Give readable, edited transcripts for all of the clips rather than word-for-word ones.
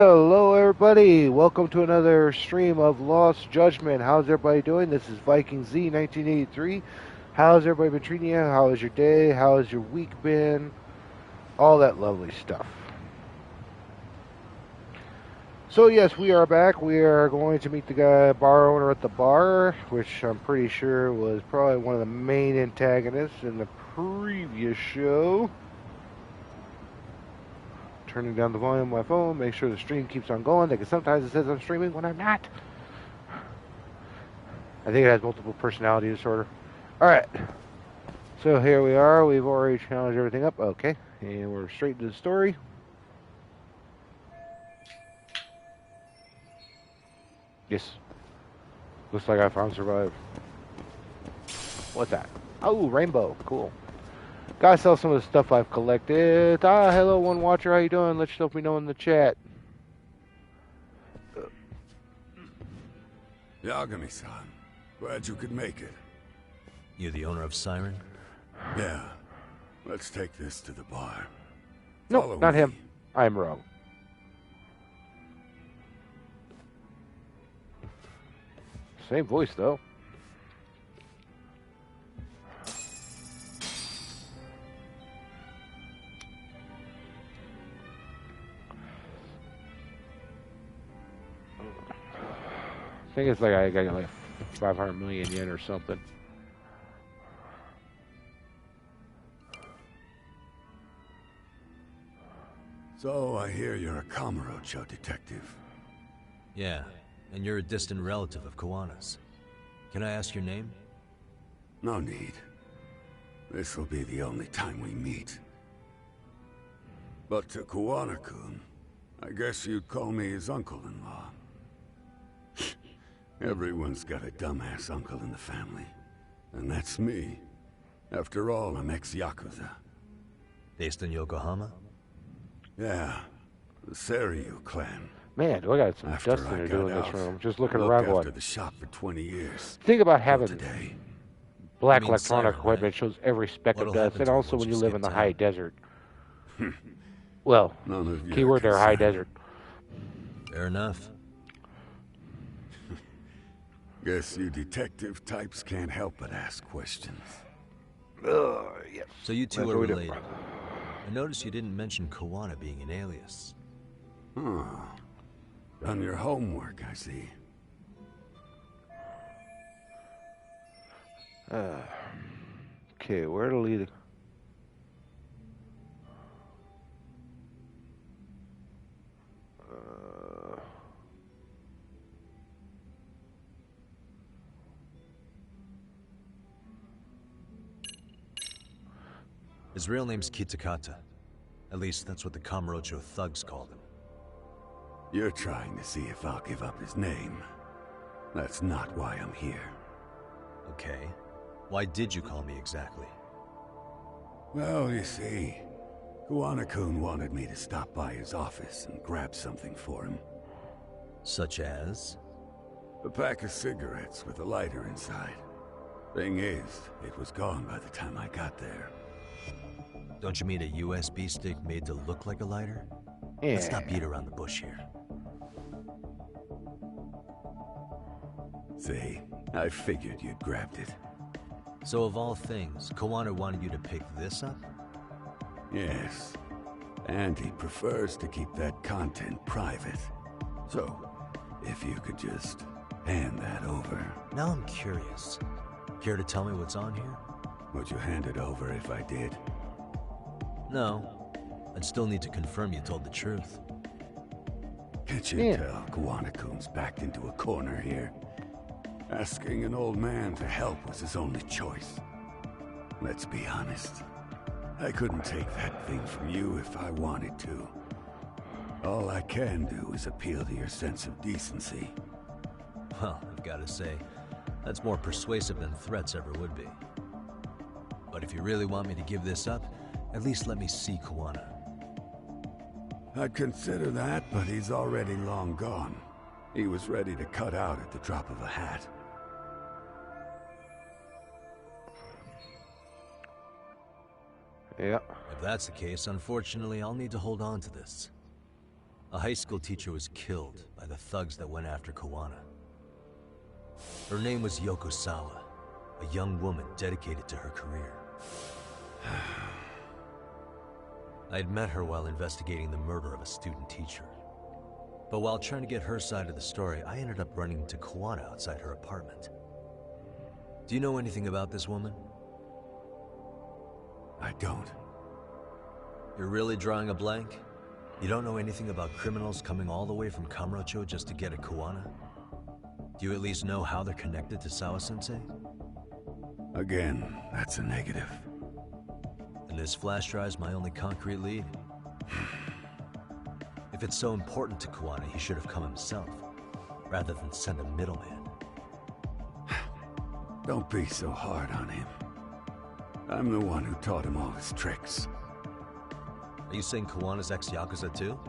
Hello, everybody. Welcome to another stream of Lost Judgment. How's everybody doing? This is Viking Z 1983. How's everybody been treating you? How was your day? How has your week been? All that lovely stuff. So, yes, we are back. We are going to meet the bar owner at the bar, which I'm pretty sure was probably one of the main antagonists in the previous show. Turning down the volume of my phone, make sure the stream keeps on going, because sometimes it says I'm streaming when I'm not. I think it has multiple personality disorder. Alright. So here we are. We've already challenged everything up. Okay. And we're straight to the story. Yes. Looks like I found survive. What's that? Oh, rainbow. Cool. Gotta sell some of the stuff I've collected. Ah, hello, one watcher. How you doing? Let me know in the chat. Yagami-san, glad you could make it. You the owner of Siren? Yeah. Let's take this to the bar. No, Follow not me. him. I'm wrong. Same voice, though. I think it's like I got like 500 million yen or something. So, I hear you're a Kamurocho detective. Yeah, and you're a distant relative of Kawana's. Can I ask your name? No need. This'll be the only time we meet. But to Kawana-kun, I guess you'd call me his uncle-in-law. Everyone's got a dumbass uncle in the family. And that's me. After all, I'm ex-Yakuza. Based in Yokohama? Yeah, the Seiryu clan. Man, do I got some After dust in I there got doing this out, room. Just looking looked around after going. the shop for 20 years. Think about Till having today. black You mean electronic Siren, equipment right? shows every speck What'll of dust, happen and to it also once when you you live skip in the town? high desert. Well, None of your keyword there, high concern. desert. Fair enough. Guess you detective types can't help but ask questions. Yes. So you two That's are what we do. related. I noticed you didn't mention Kawana being an alias. Huh. Done your homework, I see. Okay, where to lead? His real name's Kitakata. At least that's what the Kamurocho thugs called him. You're trying to see if I'll give up his name. That's not why I'm here. Okay. Why did you call me exactly? Well, you see, Kawana-kun wanted me to stop by his office and grab something for him. Such as? A pack of cigarettes with a lighter inside. Thing is, it was gone by the time I got there. Don't you mean a USB stick made to look like a lighter? Yeah. Let's not beat around the bush here. See, I figured you'd grabbed it. So of all things, Kawana wanted you to pick this up? Yes. And he prefers to keep that content private. So, if you could just hand that over. Now I'm curious. Care to tell me what's on here? Would you hand it over if I did? No. I'd still need to confirm you told the truth. Can't you Yeah. tell Kawana-kun's backed into a corner here? Asking an old man to help was his only choice. Let's be honest. I couldn't take that thing from you if I wanted to. All I can do is appeal to your sense of decency. Well, I've got to say, that's more persuasive than threats ever would be. But if you really want me to give this up, at least let me see Kawana. I'd consider that, but he's already long gone. He was ready to cut out at the drop of a hat. Yeah. If that's the case, unfortunately, I'll need to hold on to this. A high school teacher was killed by the thugs that went after Kuwana. Her name was Yoko Sawa, a young woman dedicated to her career. I'd met her while investigating the murder of a student teacher. But while trying to get her side of the story, I ended up running into Kuwana outside her apartment. Do you know anything about this woman? I don't. You're really drawing a blank? You don't know anything about criminals coming all the way from Kamurocho just to get at Kuwana? Do you at least know how they're connected to Sawa-sensei? Again, that's a negative. And this flash drive's my only concrete lead? If it's so important to Kuwana, he should have come himself, rather than send a middleman. Don't be so hard on him. I'm the one who taught him all his tricks. Are you saying Kuwana's ex-Yakuza too?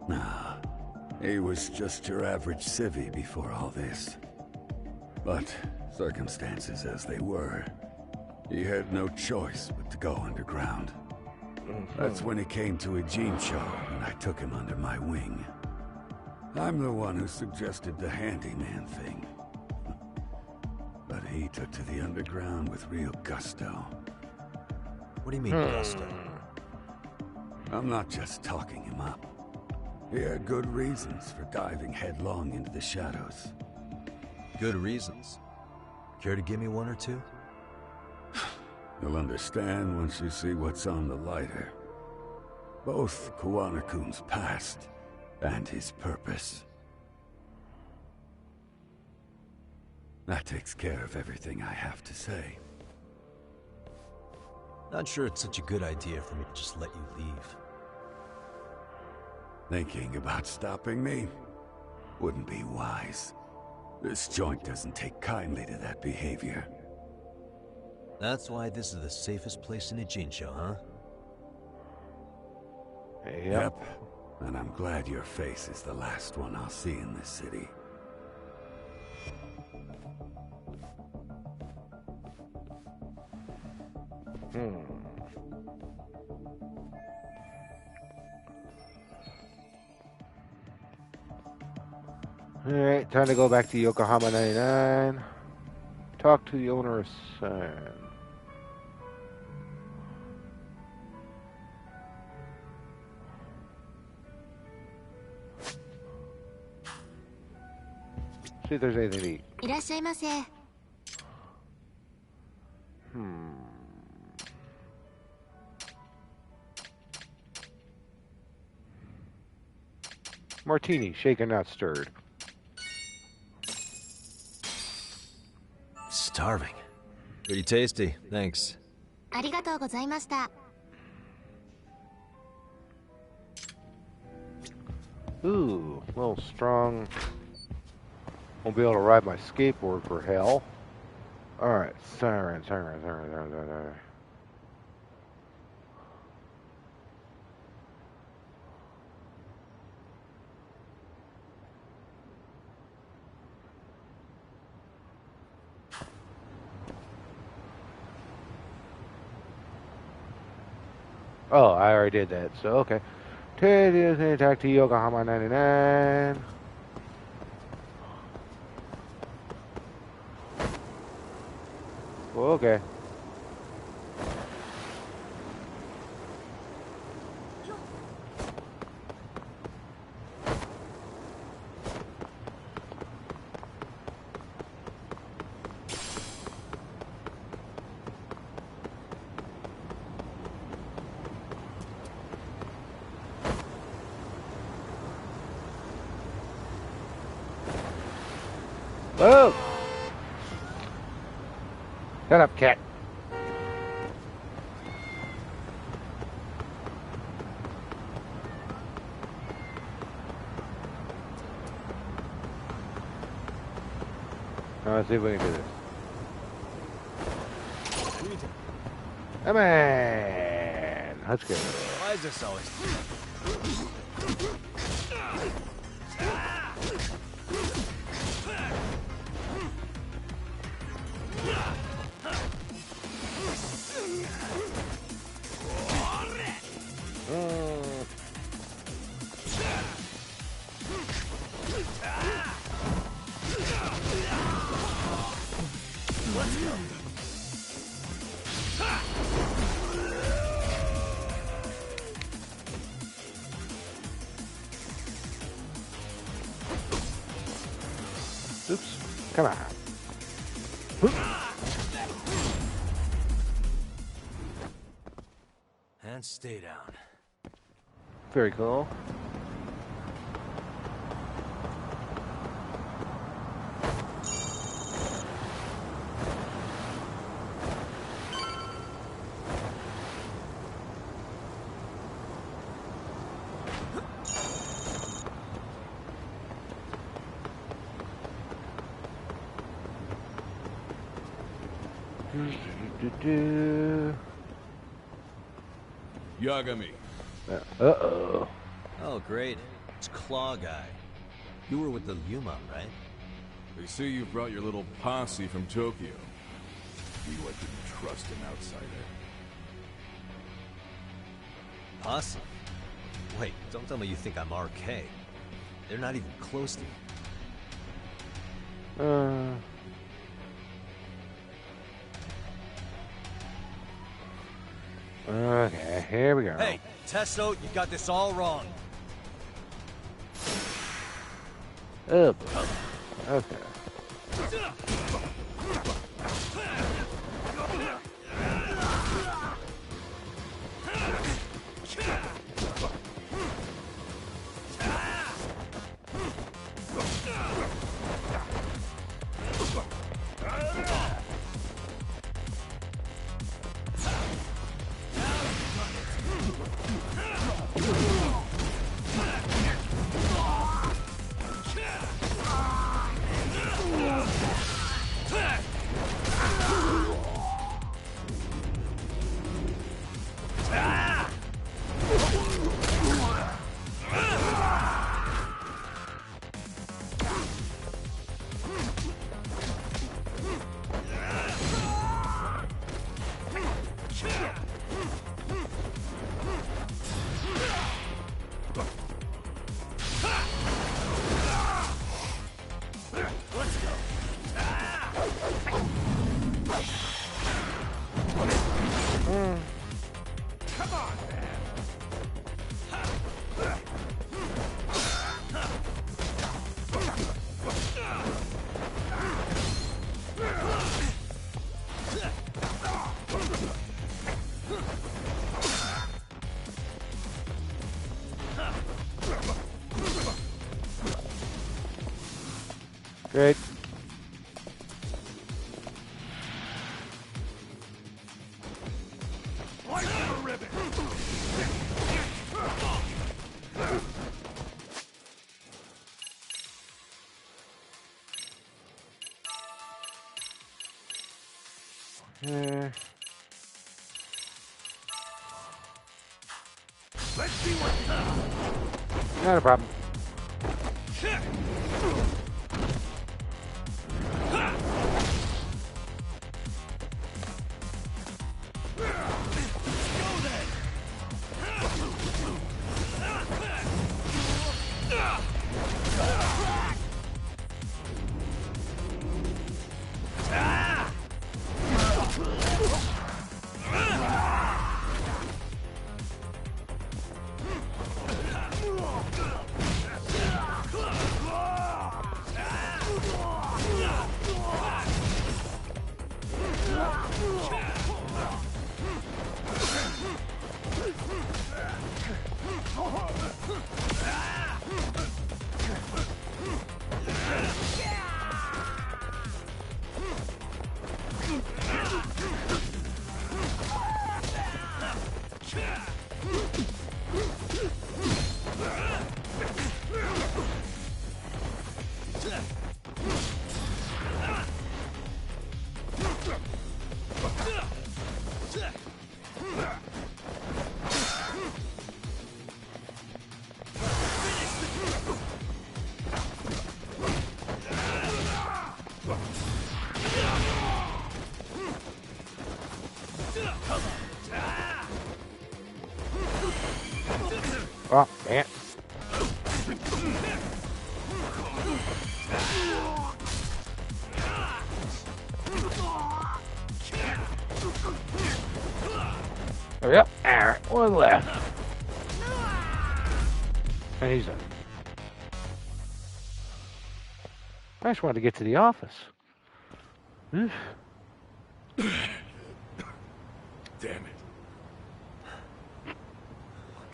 Nah, he was just your average civvy before all this. But, circumstances as they were, he had no choice but to go underground. That's when he came to Ijincho, and I took him under my wing. I'm the one who suggested the handyman thing. But he took to the underground with real gusto. What do you mean, gusto? I'm not just talking him up. He had good reasons for diving headlong into the shadows. Good reasons. Care to give me one or two? You'll understand once you see what's on the lighter. Both Kuwana-kun's past and his purpose. That takes care of everything I have to say. Not sure it's such a good idea for me to just let you leave. Thinking about stopping me wouldn't be wise. This joint doesn't take kindly to that behavior. That's why this is the safest place in Ijincho, huh? Yep. And I'm glad your face is the last one I'll see in this city. Alright, time to go back to Yokohama 99. Talk to the owner of Sand. See if there's anything to eat. いらっしゃいませ。Martini, shaken, not stirred. Starving. Pretty tasty, thanks. ありがとうございました。 Ooh, a little strong. Won't be able to ride my skateboard for hell. Alright, siren. Oh, I already did that, so okay. Attack to Yokohama 99. Well, okay. Whoa! Shut up, cat. Now let's see if we can do this. Come on! Let's go. Why is this always... Oops. Come on. And stay down. Very cool. Yagami. Uh-oh. Oh, great. It's Claw Guy. You were with the Yuma, right? They say you brought your little posse from Tokyo. You I couldn't trust an outsider. Posse? Wait, don't tell me you think I'm RK. They're not even close to you. Okay, here we go. Hey, Tesso, you got this all wrong. Oh, boy. Okay. Great. Let's see what. Not a problem. Oh, man. Oh, yep. Alright, one left. And he's done. I just wanted to get to the office. Damn it.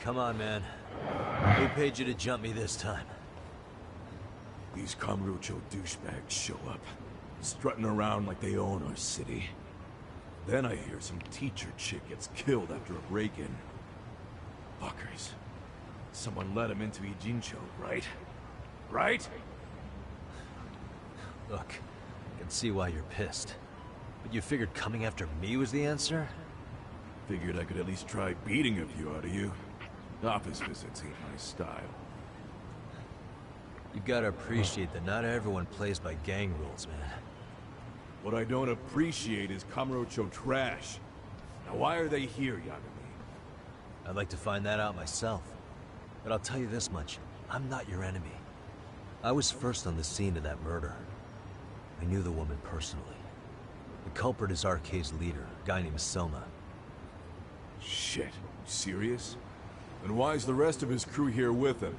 Come on, man. Who paid you to jump me this time? These Kamurocho douchebags show up, strutting around like they own our city. Then I hear some teacher chick gets killed after a break-in. Fuckers. Someone let him into Ijincho, right? Right? Look, I can see why you're pissed. But you figured coming after me was the answer? Figured I could at least try beating a few out of you. Office visits ain't my style. You gotta appreciate that not everyone plays by gang rules, man. What I don't appreciate is Kamurocho trash. Now why are they here, Yagami? I'd like to find that out myself. But I'll tell you this much, I'm not your enemy. I was first on the scene of that murder. I knew the woman personally. The culprit is RK's leader, a guy named Selma. Shit, you serious? And why's the rest of his crew here with him?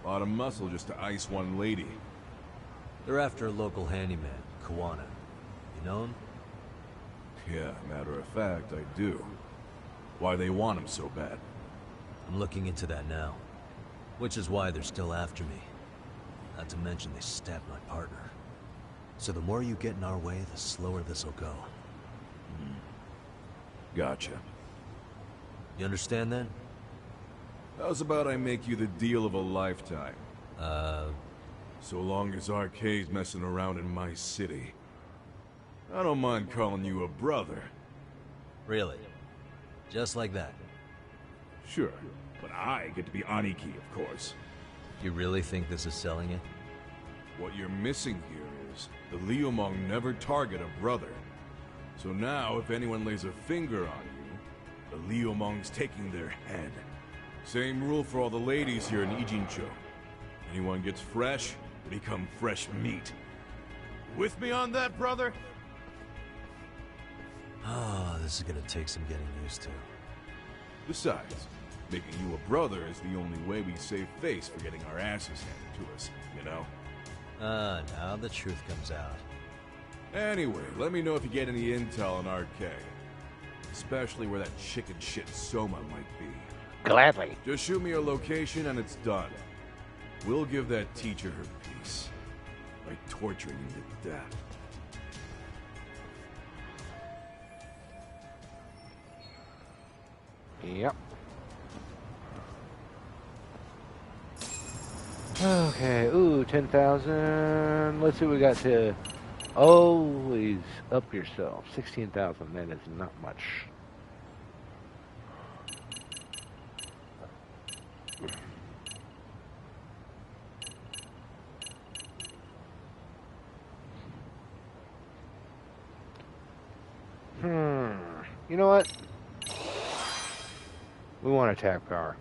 A lot of muscle just to ice one lady. They're after a local handyman, Kawana. You know him? Yeah, matter of fact, I do. Why they want him so bad? I'm looking into that now. Which is why they're still after me. Not to mention they stabbed my partner. So the more you get in our way, the slower this'll go. Gotcha. You understand then? How's about I make you the deal of a lifetime? So long as RK's messing around in my city. I don't mind calling you a brother. Really? Just like that? Sure, but I get to be Aniki, of course. You really think this is selling it? What you're missing here is the Liumong never target a brother. So now, if anyone lays a finger on you, the Liumong's taking their head. Same rule for all the ladies here in Ijincho. Anyone gets fresh, they become fresh meat. With me on that, brother? Oh, this is gonna take some getting used to. Besides, making you a brother is the only way we save face for getting our asses handed to us, you know? Now the truth comes out. Anyway, let me know if you get any intel on RK. Especially where that chicken shit Soma might be. Gladly. Just shoot me your location and it's done. We'll give that teacher her peace. By torturing him to death. Yep. Okay, ooh, 10,000. Let's see what we got to always up yourself. 16,000, that is not much. You know what? We want attack power.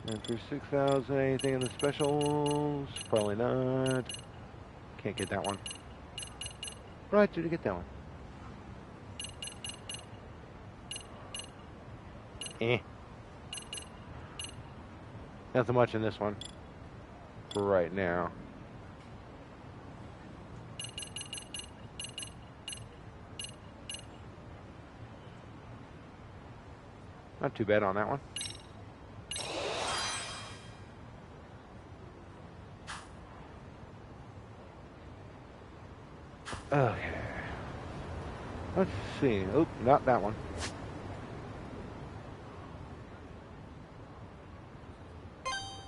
And for 6,000, anything in the specials? Probably not. Can't get that one. What do I do to get that one? Nothing much in this one. For right now. Not too bad on that one. Okay. Let's see. Oh, not that one.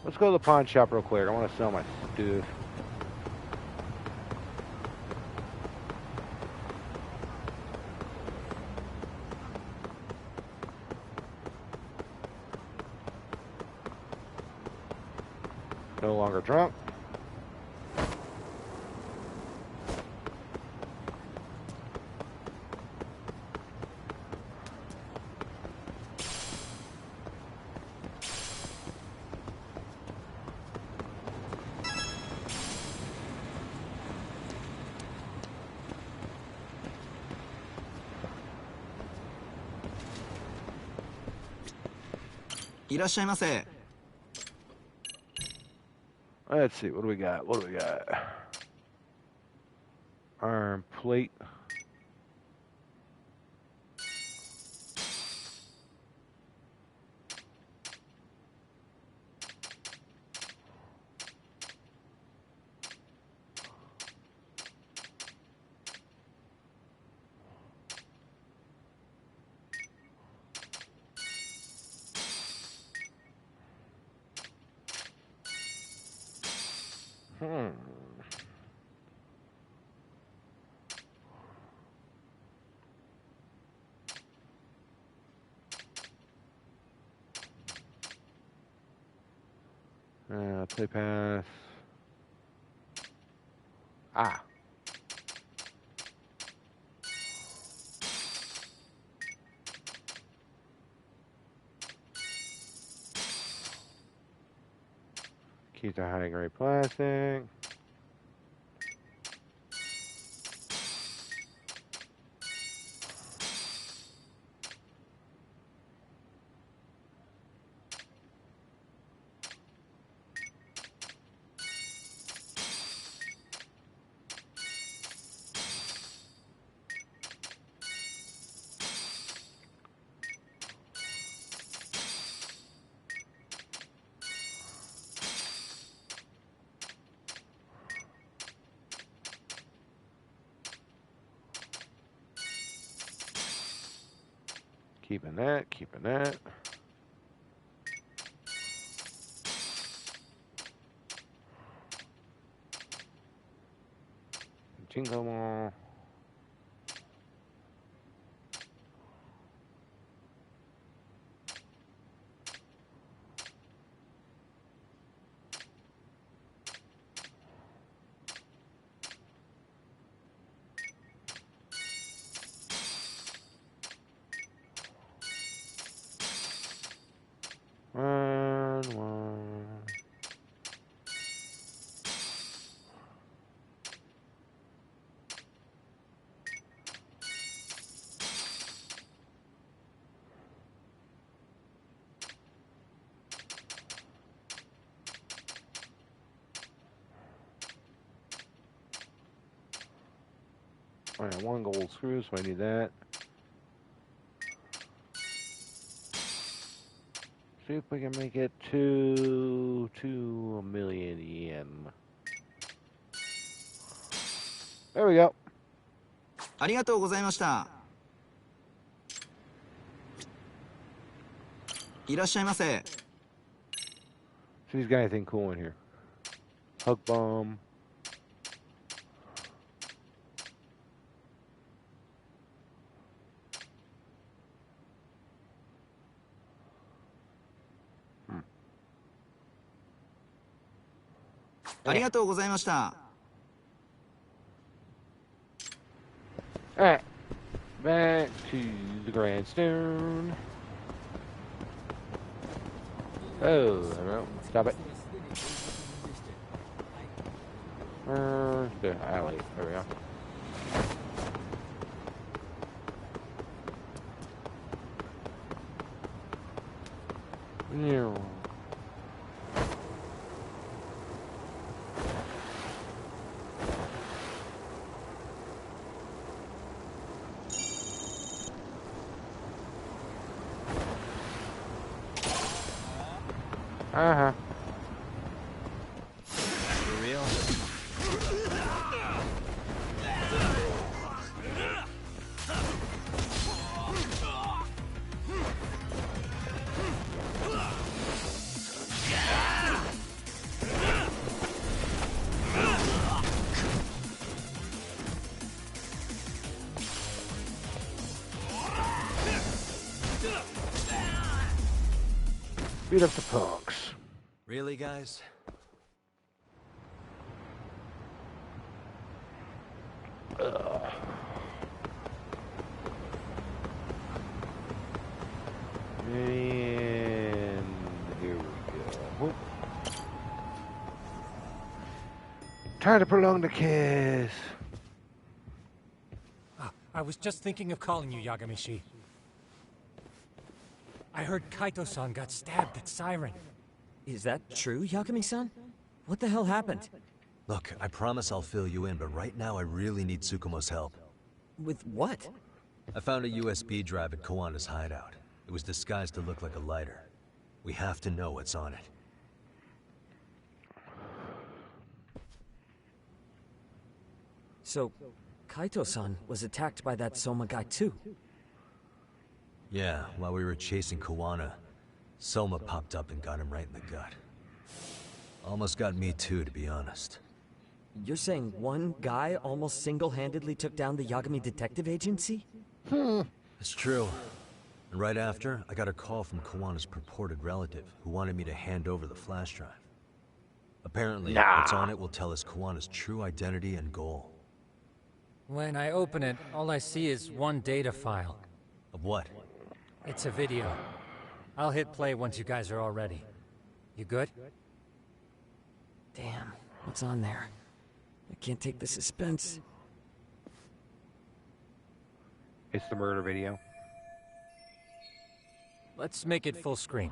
Let's go to the pawn shop real quick. I want to sell my stuff. No longer drunk. Let's see, what do we got? Iron plate. Play pass. Ah. Keep the high grade plastic. Keeping that. Jingle Mall. One. Alright, 1 gold screw, so I need that. See if we can make it to 2,000,000 yen. There we go. ありがとうございました。いらっしゃいませ。 See if he's got anything cool in here. Hug bomb. Hmm. ありがとうございました。 Alright. Back to the grandstone. Oh, no. Stop it. The alley. There we go. Yeah. Uh-huh. For real? Beat up the punks. Really, guys? And here we go. Time to prolong the kiss. I was just thinking of calling you, Yagamishi. I heard Kaito-san got stabbed at Siren. Is that true, Yagami-san? What the hell happened? Look, I promise I'll fill you in, but right now I really need Tsukumo's help. With what? I found a USB drive at Kawana's hideout. It was disguised to look like a lighter. We have to know what's on it. So, Kaito-san was attacked by that Soma guy too? Yeah, while we were chasing Kawana, Soma popped up and got him right in the gut. Almost got me too, to be honest. You're saying one guy almost single-handedly took down the Yagami Detective Agency? It's true. And right after, I got a call from Kawana's purported relative, who wanted me to hand over the flash drive. Apparently, what's on it will tell us Kawana's true identity and goal. When I open it, all I see is one data file. Of what? It's a video. I'll hit play once you guys are all ready. You good? Damn, what's on there? I can't take the suspense. It's the murder video. Let's make it full screen.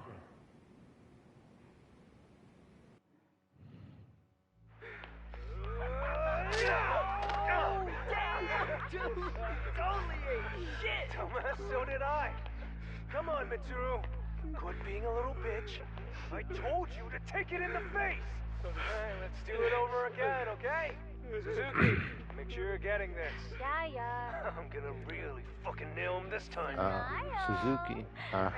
So did I. Come on, Mitsuru. Quit being a little bitch. I told you to take it in the face. Alright, let's do it over again, okay? Suzuki, make sure you're getting this. Yeah. I'm gonna really fucking nail him this time. Suzuki. Got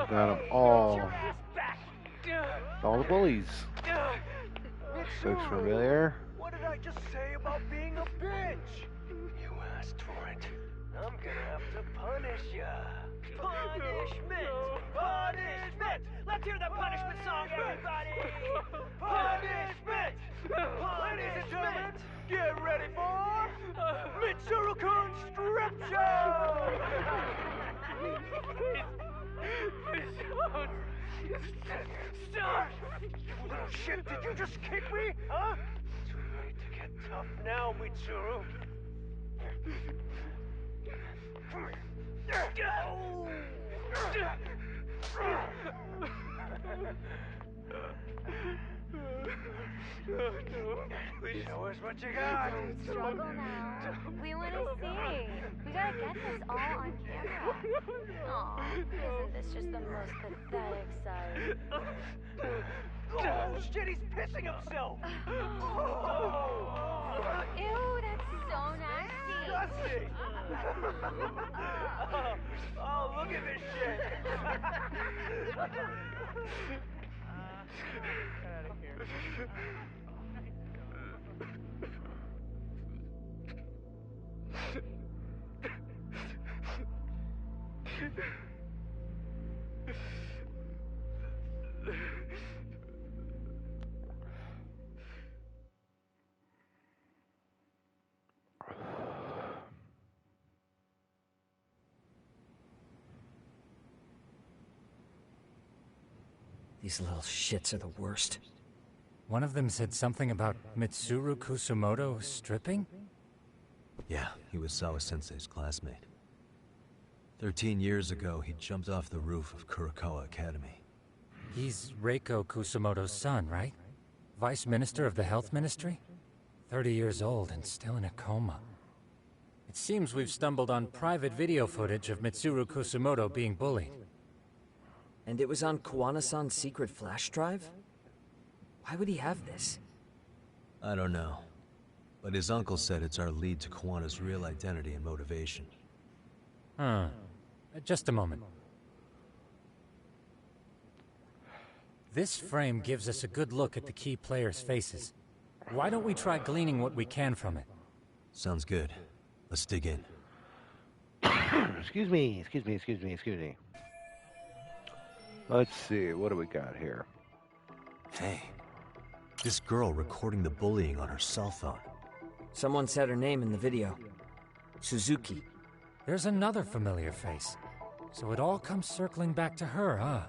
them all. All the bullies. Looks familiar. What did I just say about being a bitch? You asked for it. I'm gonna have to punish ya. Punishment! Punishment! Let's hear the punishment song, everybody! Punishment! Ladies and gentlemen, get ready for Mitsuru-kun Strip Show! Start! You little shit, did you just kick me? Huh? Too late to get tough now, Mitsuru. Show us what you got. Don't struggle now. We want to see. We gotta get this all on camera. Aw, isn't this just the most pathetic sight? Oh shit, he's pissing himself. Ew, that's so nasty. Disgusting. Oh, look at this shit. Get out of here. These little shits are the worst. One of them said something about Mitsuru Kusumoto stripping? Yeah, he was Sawa-sensei's classmate. 13 years ago, he jumped off the roof of Kurokawa Academy. He's Reiko Kusumoto's son, right? Vice Minister of the Health Ministry? 30 years old and still in a coma. It seems we've stumbled on private video footage of Mitsuru Kusumoto being bullied. And it was on Kawana-san's secret flash drive? Why would he have this? I don't know. But his uncle said it's our lead to Kawana's real identity and motivation. Huh. Just a moment. This frame gives us a good look at the key players' faces. Why don't we try gleaning what we can from it? Sounds good. Let's dig in. Excuse me. Let's see, what do we got here? Hey, this girl recording the bullying on her cell phone. Someone said her name in the video. Suzuki. There's another familiar face. So it all comes circling back to her, huh?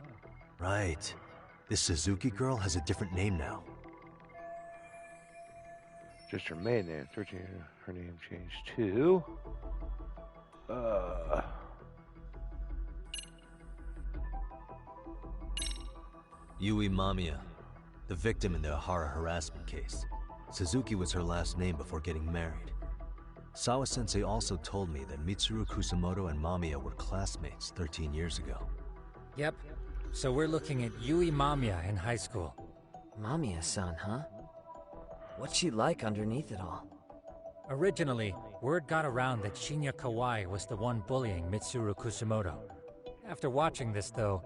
Right. This Suzuki girl has a different name now. Just her maiden name. 13, her name changed to... Yui Mamiya, the victim in the Ahara harassment case. Suzuki was her last name before getting married. Sawa-sensei also told me that Mitsuru Kusamoto and Mamiya were classmates 13 years ago. Yep. So we're looking at Yui Mamiya in high school. Mamiya-san, huh? What's she like underneath it all? Originally, word got around that Shinya Kawai was the one bullying Mitsuru Kusamoto. After watching this, though,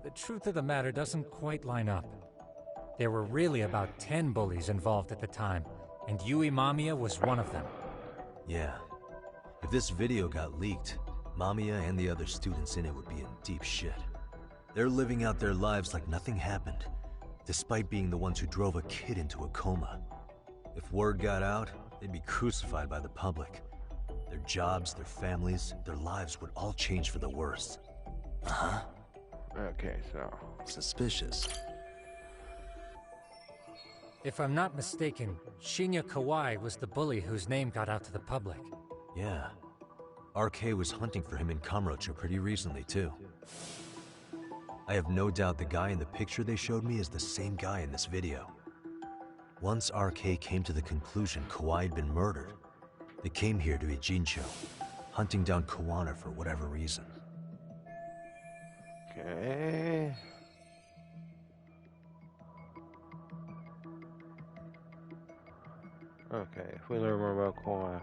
the truth of the matter doesn't quite line up. There were really about 10 bullies involved at the time, and Yui Mamiya was one of them. Yeah. If this video got leaked, Mamiya and the other students in it would be in deep shit. They're living out their lives like nothing happened, despite being the ones who drove a kid into a coma. If word got out, they'd be crucified by the public. Their jobs, their families, their lives would all change for the worse. Uh-huh. Okay, so... Suspicious. If I'm not mistaken, Shinya Kawai was the bully whose name got out to the public. Yeah. RK was hunting for him in Kamurocho pretty recently, too. I have no doubt the guy in the picture they showed me is the same guy in this video. Once RK came to the conclusion Kawai had been murdered, they came here to Ijincho, hunting down Kawana for whatever reason. Okay... Okay, if we learn more about Kawhi.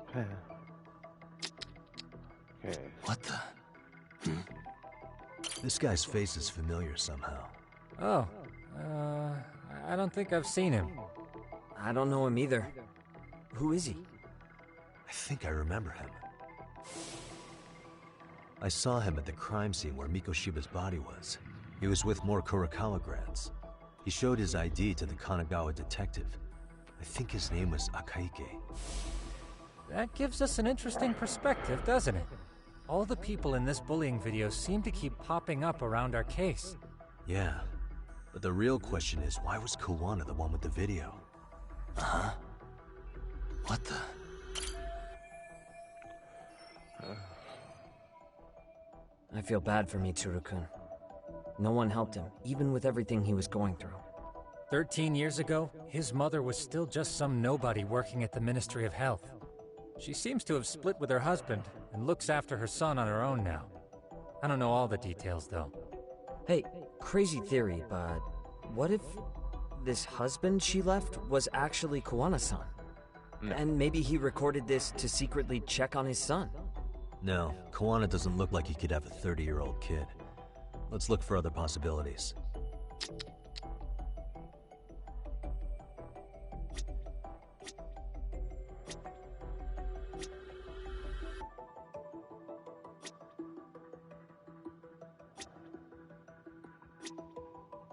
Okay. What the? This guy's face is familiar somehow. Oh, I don't think I've seen him. I don't know him either. Who is he? I think I remember him. I saw him at the crime scene where Mikoshiba's body was. He was with more Kurokawa grads. He showed his ID to the Kanagawa detective. I think his name was Akaike. That gives us an interesting perspective, doesn't it? All the people in this bullying video seem to keep popping up around our case. Yeah, but the real question is, why was Kawana the one with the video? Uh-huh. What the? I feel bad for Mitsuru-kun. No one helped him, even with everything he was going through. 13 years ago, his mother was still just some nobody working at the Ministry of Health. She seems to have split with her husband and looks after her son on her own now. I don't know all the details, though. Hey, crazy theory, but what if this husband she left was actually Kawana-san? No. And maybe he recorded this to secretly check on his son? No, Kawana doesn't look like he could have a 30-year-old kid. Let's look for other possibilities.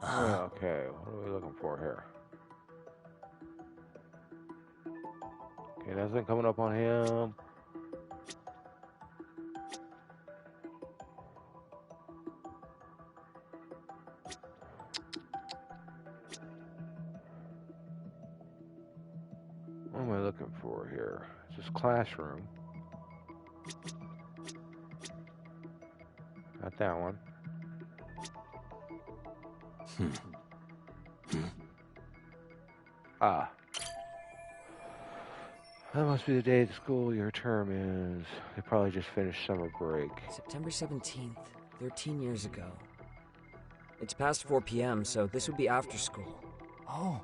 Okay, what are we looking for here? Okay, nothing coming up on him. What am I looking for here? It's just classroom. Not that one. Ah. That must be the day the school year term is. They probably just finished summer break. September 17th, 13 years ago. It's past 4 p.m., so this would be after school. Oh,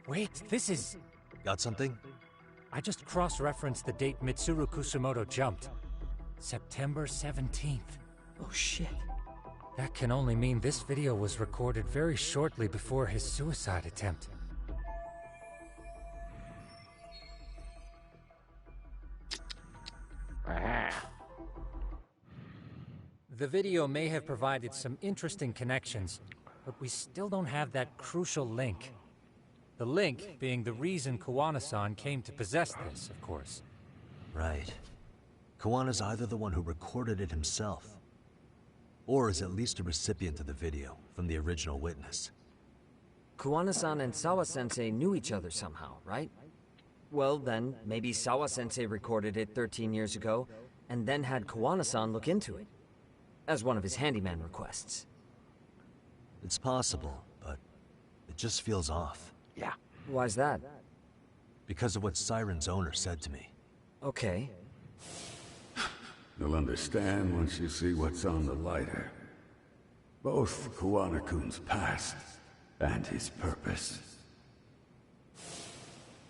wait, this is... Got something? I just cross-referenced the date Mitsuru Kusamoto jumped. September 17th. Oh shit. That can only mean this video was recorded very shortly before his suicide attempt. Aha. The video may have provided some interesting connections, but we still don't have that crucial link. The link being the reason Kawana-san came to possess this, of course. Right. Kawana's either the one who recorded it himself, or is at least a recipient of the video from the original witness. Kawana-san and Sawa-sensei knew each other somehow, right? Well then, maybe Sawa-sensei recorded it 13 years ago, and then had Kawana-san look into it, as one of his handyman requests. It's possible, but the just feels off. Yeah. Why's that? Because of what Siren's owner said to me. Okay. You'll understand once you see what's on the lighter. Both Kuwana-kun's past and his purpose.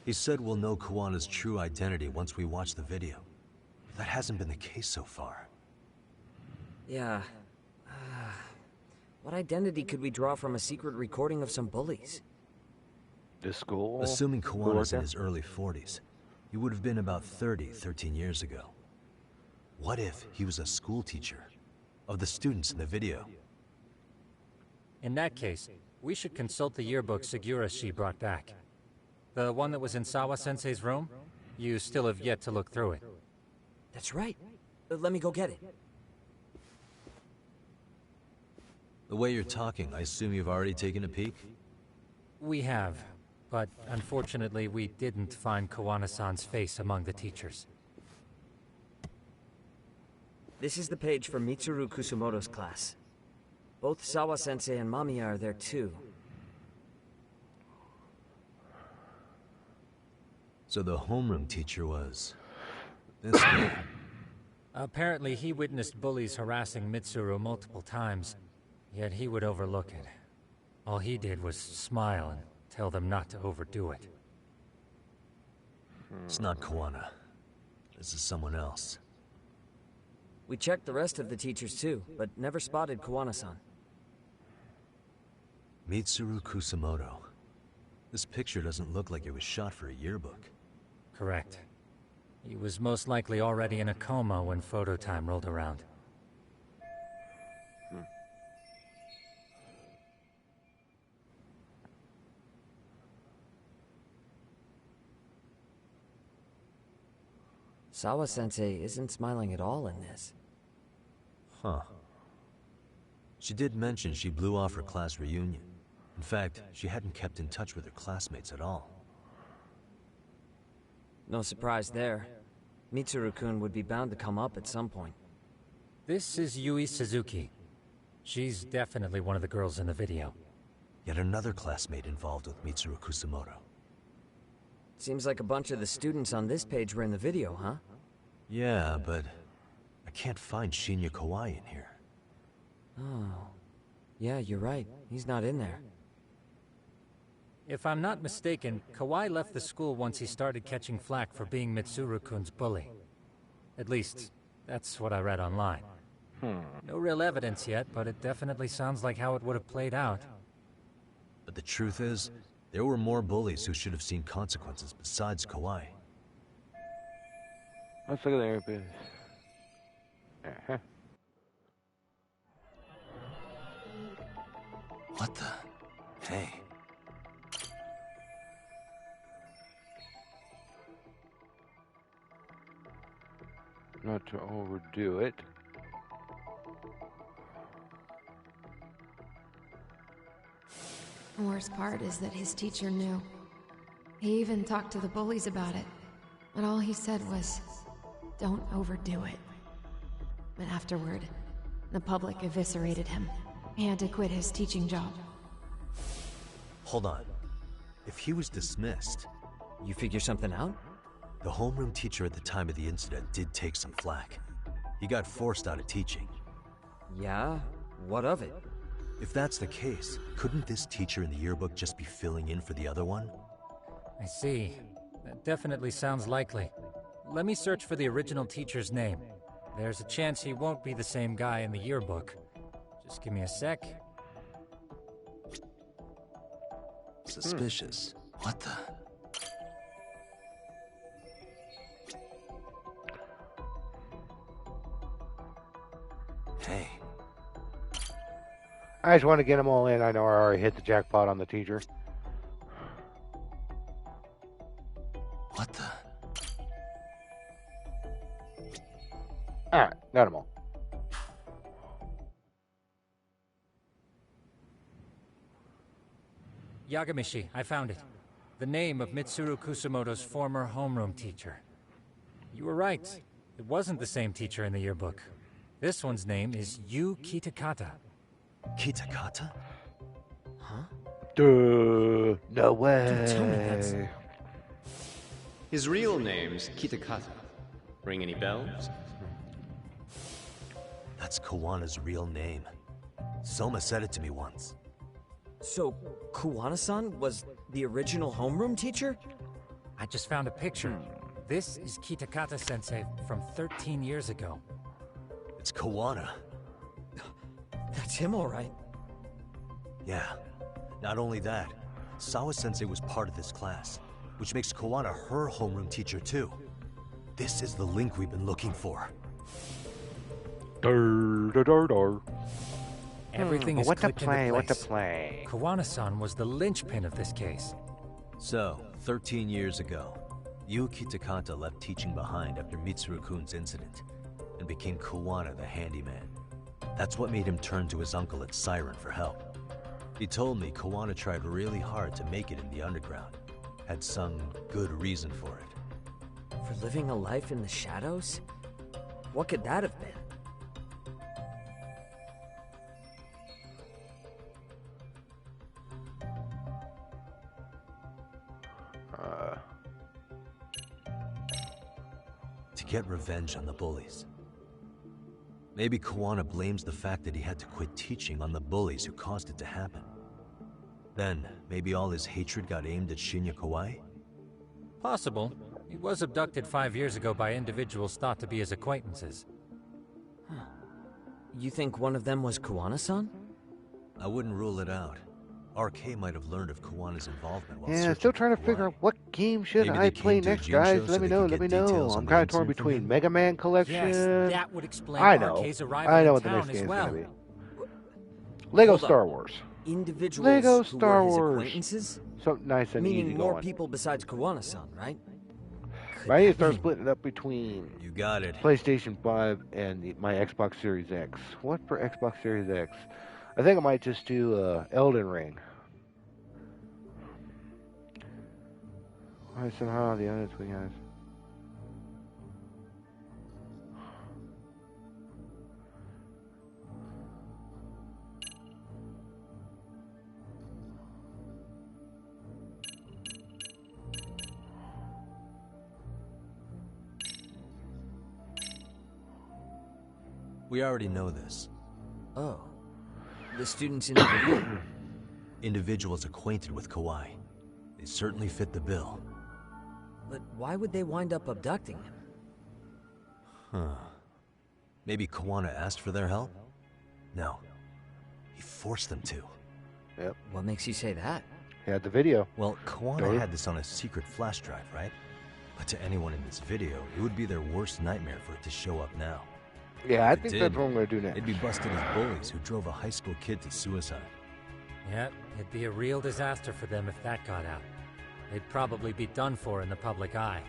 He said we'll know Kuwana's true identity once we watch the video. That hasn't been the case so far. Yeah. What identity could we draw from a secret recording of some bullies? This school? Assuming Kuwana's in his early 40s, he would have been about 13 years ago. What if he was a school teacher of the students in the video? In that case, we should consult the yearbook Segura-shi brought back. The one that was in Sawa-sensei's room? You still have yet to look through it. That's right. Let me go get it. The way you're talking, I assume you've already taken a peek? We have, but unfortunately we didn't find Kuwana-san's face among the teachers. This is the page for Mitsuru Kusumoto's class. Both Sawa-sensei and Mamiya are there too. So the homeroom teacher was... this guy. Apparently he witnessed bullies harassing Mitsuru multiple times, yet he would overlook it. All he did was smile and tell them not to overdo it. It's not Kuwana. This is someone else. We checked the rest of the teachers too, but never spotted Kuwana-san. Mitsuru Kusumoto. This picture doesn't look like it was shot for a yearbook. Correct. He was most likely already in a coma when photo time rolled around. Sawa-sensei isn't smiling at all in this. Huh. She did mention she blew off her class reunion. In fact, she hadn't kept in touch with her classmates at all. No surprise there. Mitsuru-kun would be bound to come up at some point. This is Yui Suzuki. She's definitely one of the girls in the video. Yet another classmate involved with Mitsuru Kusumoto. Seems like a bunch of the students on this page were in the video, huh? Yeah, but I can't find Shinya Kawai in here. Oh. Yeah, you're right. He's not in there. If I'm not mistaken, Kawai left the school once he started catching flack for being Mitsuru-kun's bully. At least, that's what I read online. No real evidence yet, but it definitely sounds like how it would have played out. But the truth is, there were more bullies who should have seen consequences besides Kawai. Let's look at the airbase. What the? Hey. Not to overdo it. The worst part is that his teacher knew. He even talked to the bullies about it. But all he said was, don't overdo it. But afterward, the public eviscerated him. He had to quit his teaching job. Hold on. If he was dismissed... You figure something out? The homeroom teacher at the time of the incident did take some flack. He got forced out of teaching. Yeah? What of it? If that's the case, couldn't this teacher in the yearbook just be filling in for the other one? I see. That definitely sounds likely. Let me search for the original teacher's name. There's a chance he won't be the same guy in the yearbook. Just give me a sec. Suspicious. What the... Hey. I just want to get them all in. I know I already hit the jackpot on the teacher. What the... Alright, got them all. Yagamishi, I found it. The name of Mitsuru Kusumoto's former homeroom teacher. You were right. It wasn't the same teacher in the yearbook. This one's name is Yu Kitakata. Kitakata? Huh? Duh, no way. Tell me that's... His real name's Kitakata. Ring any bells? That's Kawana's real name. Soma said it to me once. So, Kuwana-san was the original homeroom teacher? I just found a picture. This is Kitakata-sensei from 13 years ago. It's Kawana. That's him, all right. Yeah. Not only that, Sawa-sensei was part of this class, which makes Kawana her homeroom teacher too. This is the link we've been looking for. Everything is what to clicked into play? What to place. play? Kawana-san was the linchpin of this case. So, 13 years ago, Yuki Takata left teaching behind after Mitsuru-kun's incident, and became Kawana the handyman. That's what made him turn to his uncle at Siren for help. He told me Kawana tried really hard to make it in the underground. Had some good reason for it. For living a life in the shadows? What could that have been? To get revenge on the bullies. Maybe Kawana blames the fact that he had to quit teaching on the bullies who caused it to happen. Then, maybe all his hatred got aimed at Shinya Kawai? Possible. He was abducted 5 years ago by individuals thought to be his acquaintances. You think one of them was Kuwana-san? I wouldn't rule it out. RK might have learned of Kawana's involvement while Yeah, searching still trying to for figure Kawai. out what game should Maybe I they play came to next, Jinsho guys. so Let me they know. could Let me get know. details I'm on the kind of torn incident from between him. Mega Man Collection. Yes, that would explain I know. RK's arrival I know in what the next town as game's well. gonna be. Lego Hold on. Star Wars. Individuals Lego who Star were his Wars. acquaintances? Something nice and Meaning easy more going. people besides Kuwana-san, right? Could I need to that start mean- splitting it up between You got it. PlayStation 5 and my Xbox Series X. What for Xbox Series X? I think I might just do Elden Ring. Why somehow the other two guys? We already know this. Oh. The students in the video? Individuals acquainted with Kawai. They certainly fit the bill. But why would they wind up abducting him? Huh. Maybe Kawana asked for their help? No. He forced them to. Yep. What makes you say that? He had the video. Well, Kawana had this on a secret flash drive, right? But to anyone in this video, it would be their worst nightmare for it to show up now. Yeah, I If it think did, that's what I'm going to do next. They'd be busted as bullies who drove a high school kid to suicide. Yep, it'd be a real disaster for them if that got out. They'd probably be done for in the public eye.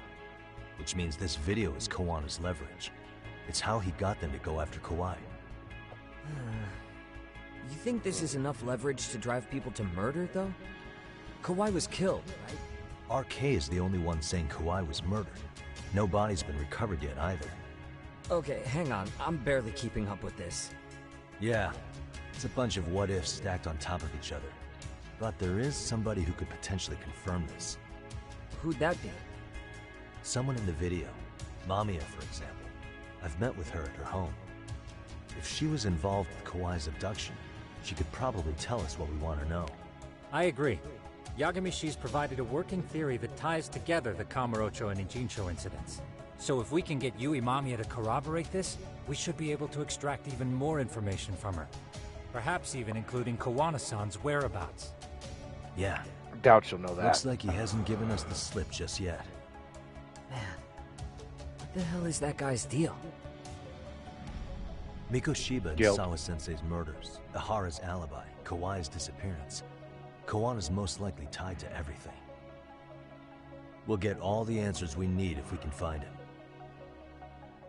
Which means this video is Kawana's leverage. It's how he got them to go after Kawai. You think this is enough leverage to drive people to murder, though? Kawai was killed, right? RK is the only one saying Kawai was murdered. No body's been recovered yet either. Okay, hang on. I'm barely keeping up with this. Yeah, it's a bunch of what-ifs stacked on top of each other. But there is somebody who could potentially confirm this. Who'd that be? Someone in the video. Mamiya, for example. I've met with her at her home. If she was involved with Kawai's abduction, she could probably tell us what we want to know. I agree. Yagamishi's provided a working theory that ties together the Kamurocho and Ijincho incidents. So if we can get Yui Mamiya to corroborate this, we should be able to extract even more information from her. Perhaps even including Kawana-san's whereabouts. Yeah. I doubt she'll know that. Looks like he hasn't given us the slip just yet. Man, what the hell is that guy's deal? Mikoshiba and Guilt. Sawa-sensei's murders, Ihara's alibi, Kawai's disappearance. Kawana's most likely tied to everything. We'll get all the answers we need if we can find him.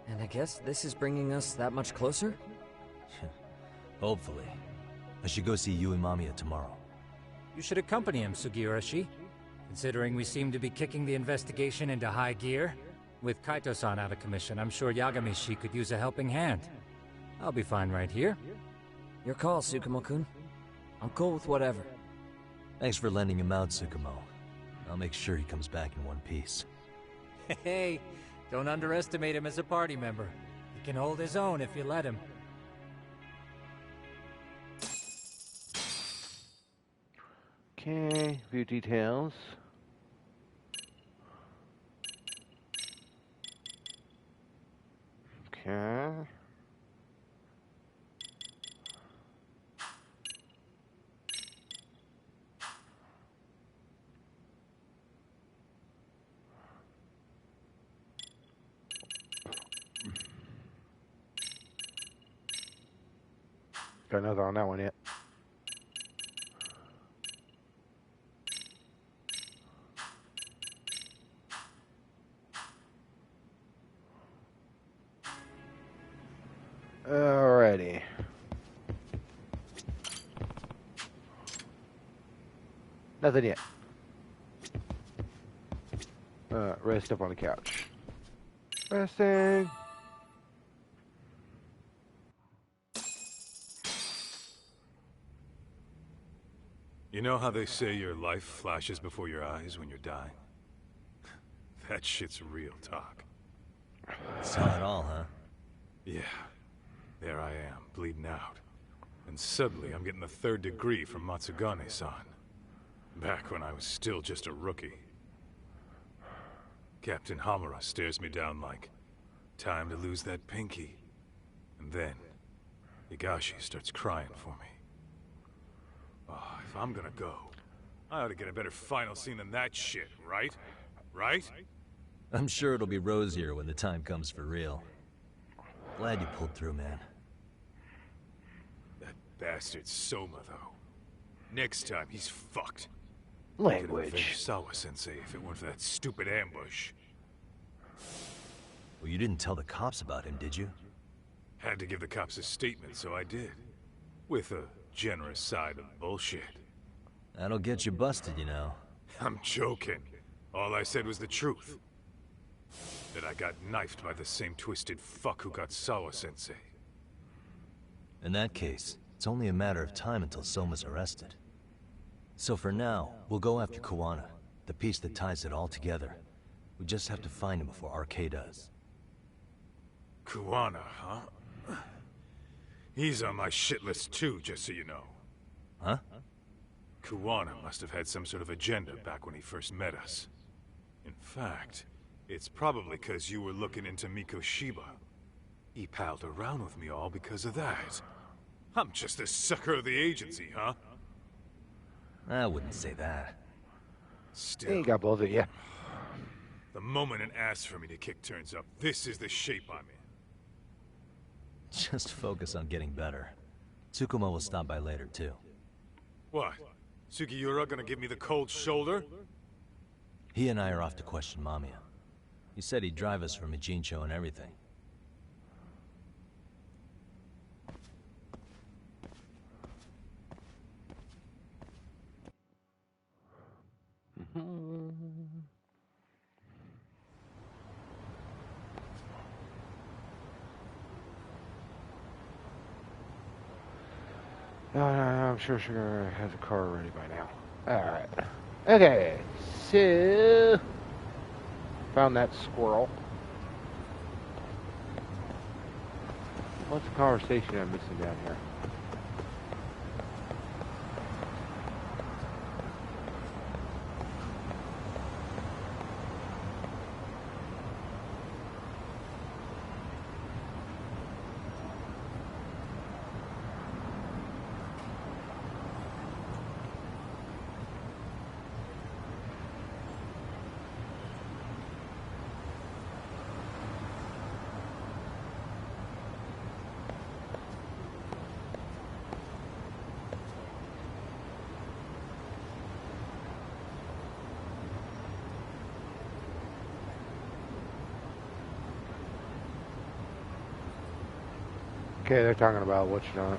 And I guess this is bringing us that much closer? Hopefully. I should go see Yui Mamiya tomorrow. You should accompany him, Sugiurashi. Considering we seem to be kicking the investigation into high gear. With Kaito-san out of commission, I'm sure Yagamishi could use a helping hand. I'll be fine right here. Your call, Tsukumo-kun. I'm cool with whatever. Thanks for lending him out, Tsukumo. I'll make sure he comes back in one piece. Hey, don't underestimate him as a party member. He can hold his own if you let him. Okay, view details. Okay. Got nothing on that one yet. Alrighty. Nothing yet. Rest up on the couch. Resting. You know how they say your life flashes before your eyes when you're dying? That shit's real talk. Saw it all, huh? Yeah. There I am, bleeding out. And suddenly I'm getting the 3rd degree from Matsugane-san. Back when I was still just a rookie. Captain Hamura stares me down like, time to lose that pinky. And then, Higashi starts crying for me. Oh, if I'm gonna go, I ought to get a better final scene than that shit, right? Right? I'm sure it'll be rosier when the time comes for real. Glad you pulled through, man. That bastard Soma, though. Next time, he's fucked. Language. Sawa-sensei if it weren't for that stupid ambush. Well, you didn't tell the cops about him, did you? Had to give the cops a statement, so I did. With a generous side of bullshit. That'll get you busted, you know. I'm joking. All I said was the truth. That I got knifed by the same twisted fuck who got Sawa-sensei. In that case, it's only a matter of time until Soma's arrested. So for now, we'll go after Kuwana, the piece that ties it all together. We just have to find him before RK does. Kuwana, huh? He's on my shit list too, just so you know. Huh? Kuwana must have had some sort of agenda back when he first met us. In fact, it's probably because you were looking into Mikoshiba. He palled around with me all because of that. I'm just a sucker of the agency, huh? I wouldn't say that. Still. He got both of you. The moment an ass for me to kick turns up, this is the shape I'm in. Just focus on getting better. Tsukumo will stop by later, too. What? Sugiura gonna give me the cold shoulder? He and I are off to question Mamiya. He said he'd drive us from Ijincho and everything. I'm sure Sugar has a car ready by now. Alright. Okay, so... Found that squirrel. What's the conversation I'm missing down here? Okay, they're talking about what you know.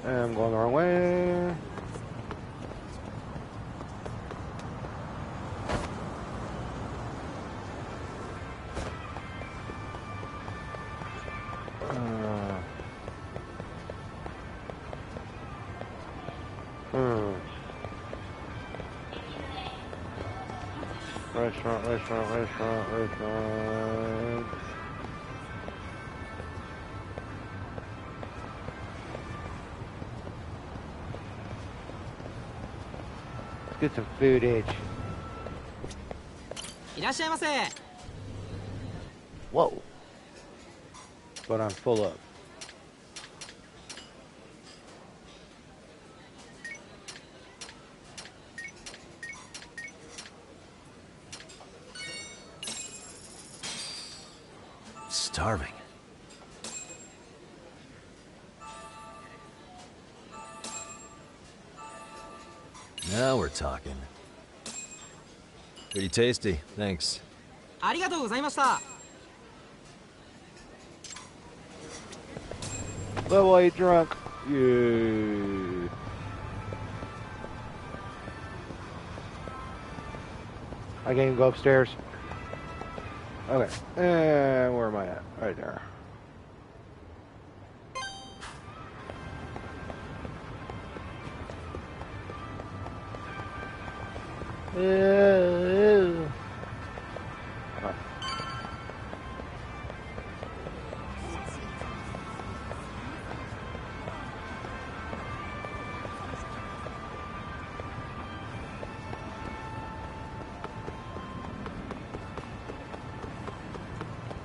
I'm going the wrong way. Restaurant. Let's get some footage. いらっしゃいませ。 Whoa. But I'm full of. Starving. Now we're talking. Pretty tasty, thanks. ありがとうございました。 Level 8 drunk. Yeah. I can't even go upstairs. Okay. And where am I at? Right there.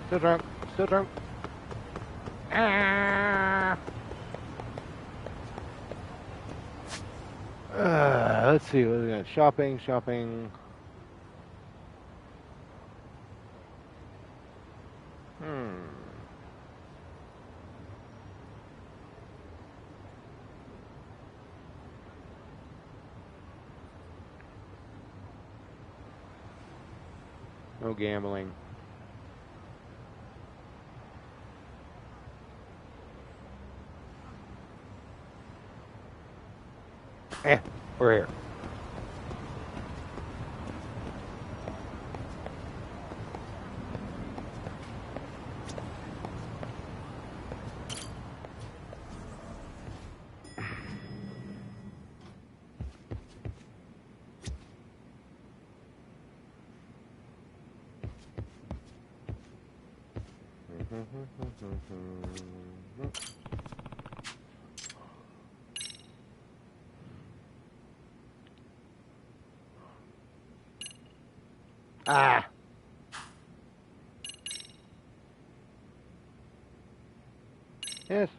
Still drunk. Still drunk. Let's see what we got. Shopping. No gambling. We're here. Ah. Yes.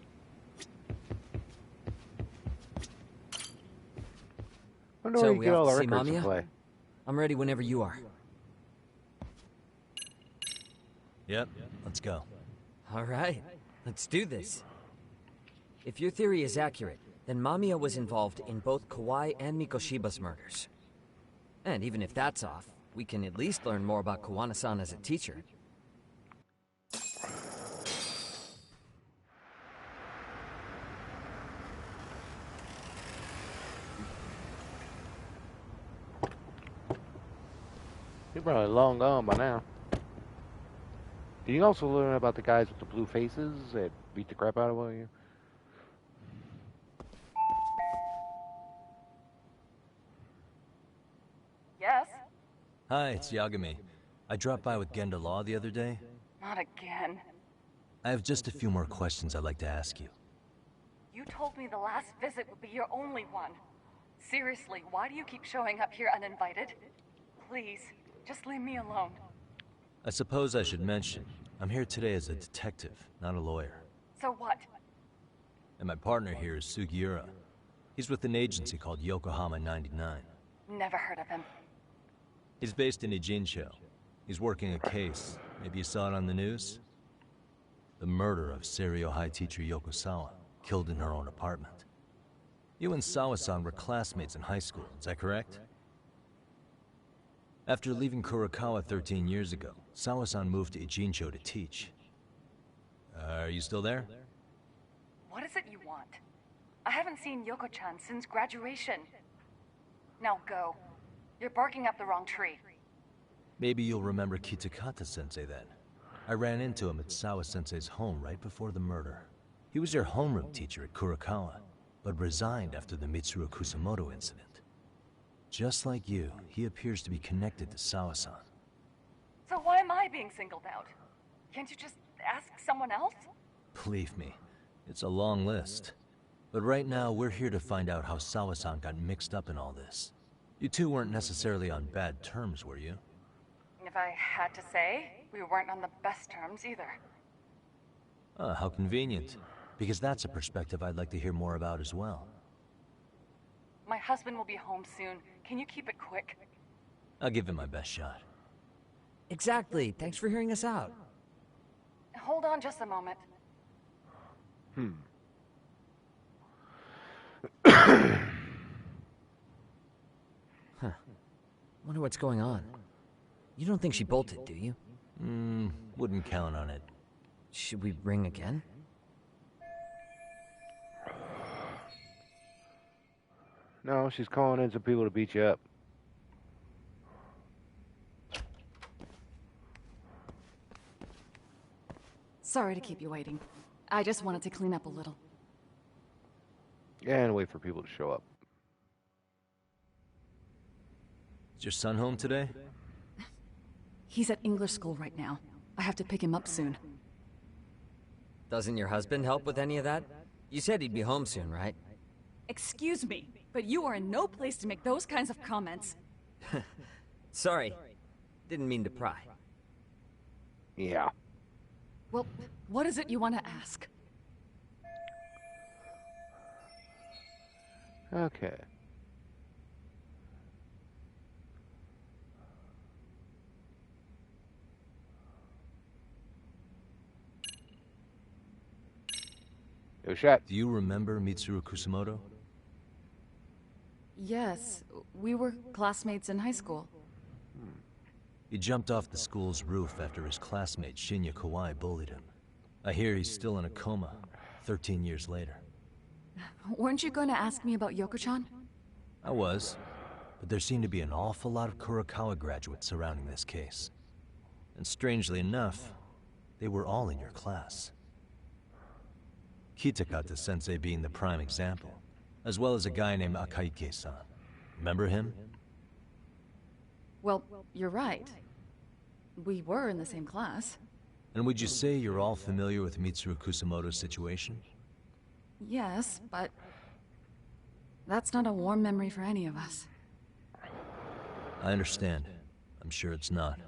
Wonder where So you we get all have the to see records to Mamiya? play. I'm ready whenever you are. Yep, let's go. All right, let's do this. If your theory is accurate, then Mamiya was involved in both Kawai and Mikoshiba's murders. And even if that's off, we can at least learn more about Kawana-san as a teacher. You're probably long gone by now. Did you also learn about the guys with the blue faces that beat the crap out of you? Yes? Hi, it's Yagami. I dropped by with Genda Law the other day. Not again. I have just a few more questions I'd like to ask you. You told me the last visit would be your only one. Seriously, why do you keep showing up here uninvited? Please, just leave me alone. I suppose I should mention, I'm here today as a detective, not a lawyer. So what? And my partner here is Sugiura. He's with an agency called Yokohama 99. Never heard of him. He's based in Ijincho. He's working a case. Maybe you saw it on the news? The murder of Seiryo High teacher Yoko Sawa, killed in her own apartment. You and Sawa-san were classmates in high school, is that correct? After leaving Kurokawa 13 years ago, Sawa-san moved to Ijincho to teach. Are you still there? What is it you want? I haven't seen Yoko-chan since graduation. Now go. You're barking up the wrong tree. Maybe you'll remember Kitakata-sensei then. I ran into him at Sawa-sensei's home right before the murder. He was your homeroom teacher at Kurakawa, but resigned after the Mitsuru Kusamoto incident. Just like you, he appears to be connected to Sawa-san. So why am I being singled out? Can't you just ask someone else? Believe me, it's a long list. But right now, we're here to find out how Sawa-san got mixed up in all this. You two weren't necessarily on bad terms, were you? If I had to say, we weren't on the best terms either. How convenient. Because that's a perspective I'd like to hear more about as well. My husband will be home soon. Can you keep it quick? I'll give it my best shot. Exactly. Thanks for hearing us out. Hold on just a moment. Huh. Wonder what's going on. You don't think she bolted, do you? Wouldn't count on it. Should we ring again? No, she's calling in some people to beat you up. Sorry to keep you waiting. I just wanted to clean up a little. And wait for people to show up. Is your son home today? He's at English school right now. I have to pick him up soon. Doesn't your husband help with any of that? You said he'd be home soon, right? Excuse me, but you are in no place to make those kinds of comments. Sorry. Didn't mean to pry. Yeah. Well, what is it you want to ask? Okay. Yo, Shat. Do you remember Mitsuru Kusamoto? Yes, we were classmates in high school. He jumped off the school's roof after his classmate Shinya Kawai bullied him. I hear he's still in a coma, 13 years later. Weren't you going to ask me about Yoko-chan? I was, but there seemed to be an awful lot of Kurakawa graduates surrounding this case. And strangely enough, they were all in your class. Kitakata-sensei being the prime example, as well as a guy named Akaike-san. Remember him? Well, you're right. We were in the same class. And would you say you're all familiar with Mitsuru Kusamoto's situation? Yes, but that's not a warm memory for any of us. I understand. I'm sure it's not.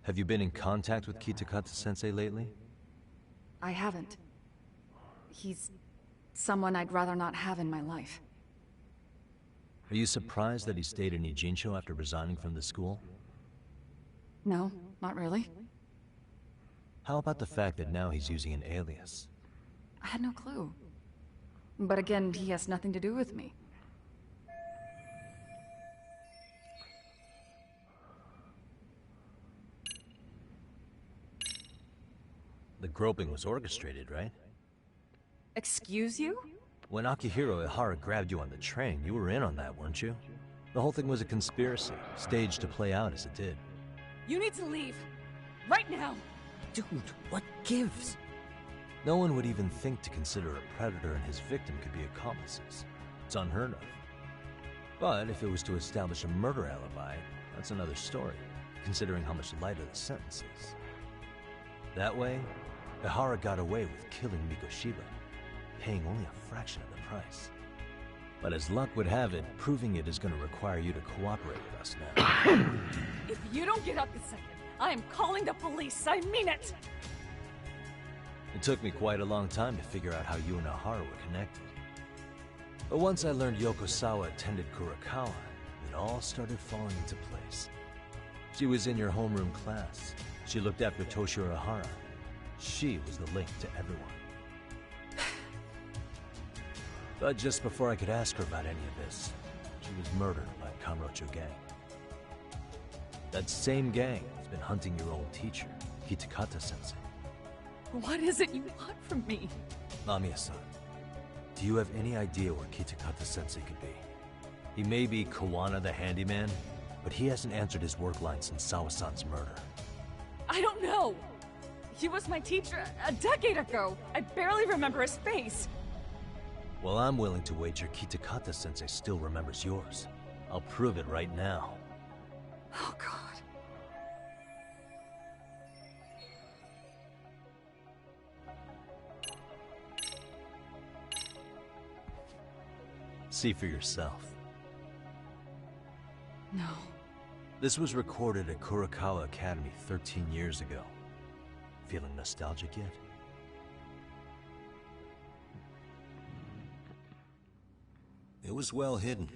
Have you been in contact with Kitakata-sensei lately? I haven't. He's someone I'd rather not have in my life. Are you surprised that he stayed in Ijincho after resigning from the school? No, not really. How about the fact that now he's using an alias? I had no clue. But again, he has nothing to do with me. The groping was orchestrated, right? Excuse you? When Akihiro Ihara grabbed you on the train, you were in on that, weren't you? The whole thing was a conspiracy, staged to play out as it did. You need to leave. Right now. Dude, what gives? No one would even think to consider a predator and his victim could be accomplices. It's unheard of. But if it was to establish a murder alibi, that's another story, considering how much lighter the sentence is. That way, Ihara got away with killing Mikoshiba, paying only a fraction of the price. But as luck would have it, proving it is going to require you to cooperate with us now. If you don't get up this second, I am calling the police. I mean it! It took me quite a long time to figure out how you and Ihara were connected. But once I learned Yokosawa attended Kurakawa, it all started falling into place. She was in your homeroom class. She looked after Toshiro Ihara. She was the link to everyone. But just before I could ask her about any of this, she was murdered by Kamurocho gang. That same gang has been hunting your old teacher, Kitakata-sensei. What is it you want from me? Mamiya-san, do you have any idea where Kitakata-sensei could be? He may be Kawana the handyman, but he hasn't answered his work line since Sawa-san's murder. I don't know. He was my teacher a decade ago. I barely remember his face. Well, I'm willing to wager Kitakata-sensei still remembers yours. I'll prove it right now. Oh, God. See for yourself. No. This was recorded at Kurakawa Academy 13 years ago. Feeling nostalgic yet? It was well hidden.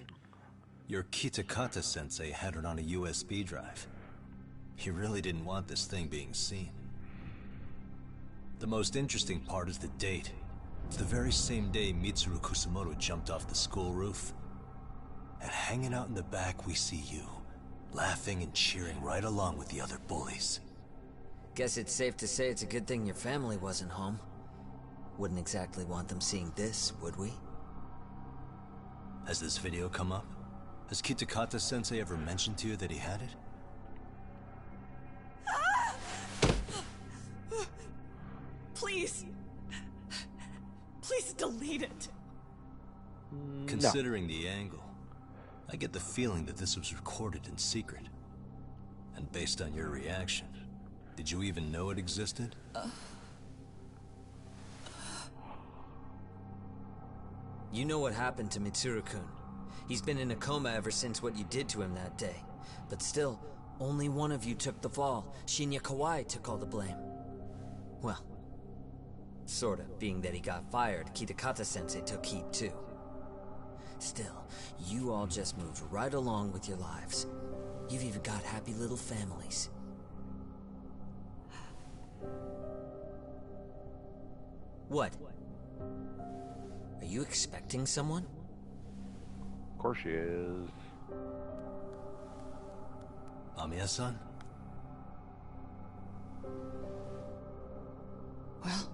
Your Kitakata-sensei had it on a USB drive. He really didn't want this thing being seen. The most interesting part is the date. It's the very same day Mitsuru Kusamoto jumped off the school roof. And hanging out in the back, we see you, laughing and cheering right along with the other bullies. Guess it's safe to say it's a good thing your family wasn't home. Wouldn't exactly want them seeing this, would we? Has this video come up? Has Kitakata-sensei ever mentioned to you that he had it? Please. Please delete it. Considering the angle, I get the feeling that this was recorded in secret. And based on your reaction, did you even know it existed? You know what happened to Mitsuru-kun. He's been in a coma ever since what you did to him that day. But still, only one of you took the fall. Shinya Kawai took all the blame. Well, sort of, being that he got fired, Kitakata-sensei took heat too. Still, you all just moved right along with your lives. You've even got happy little families. What? Are you expecting someone? Of course she is. Mamiya-san? Well,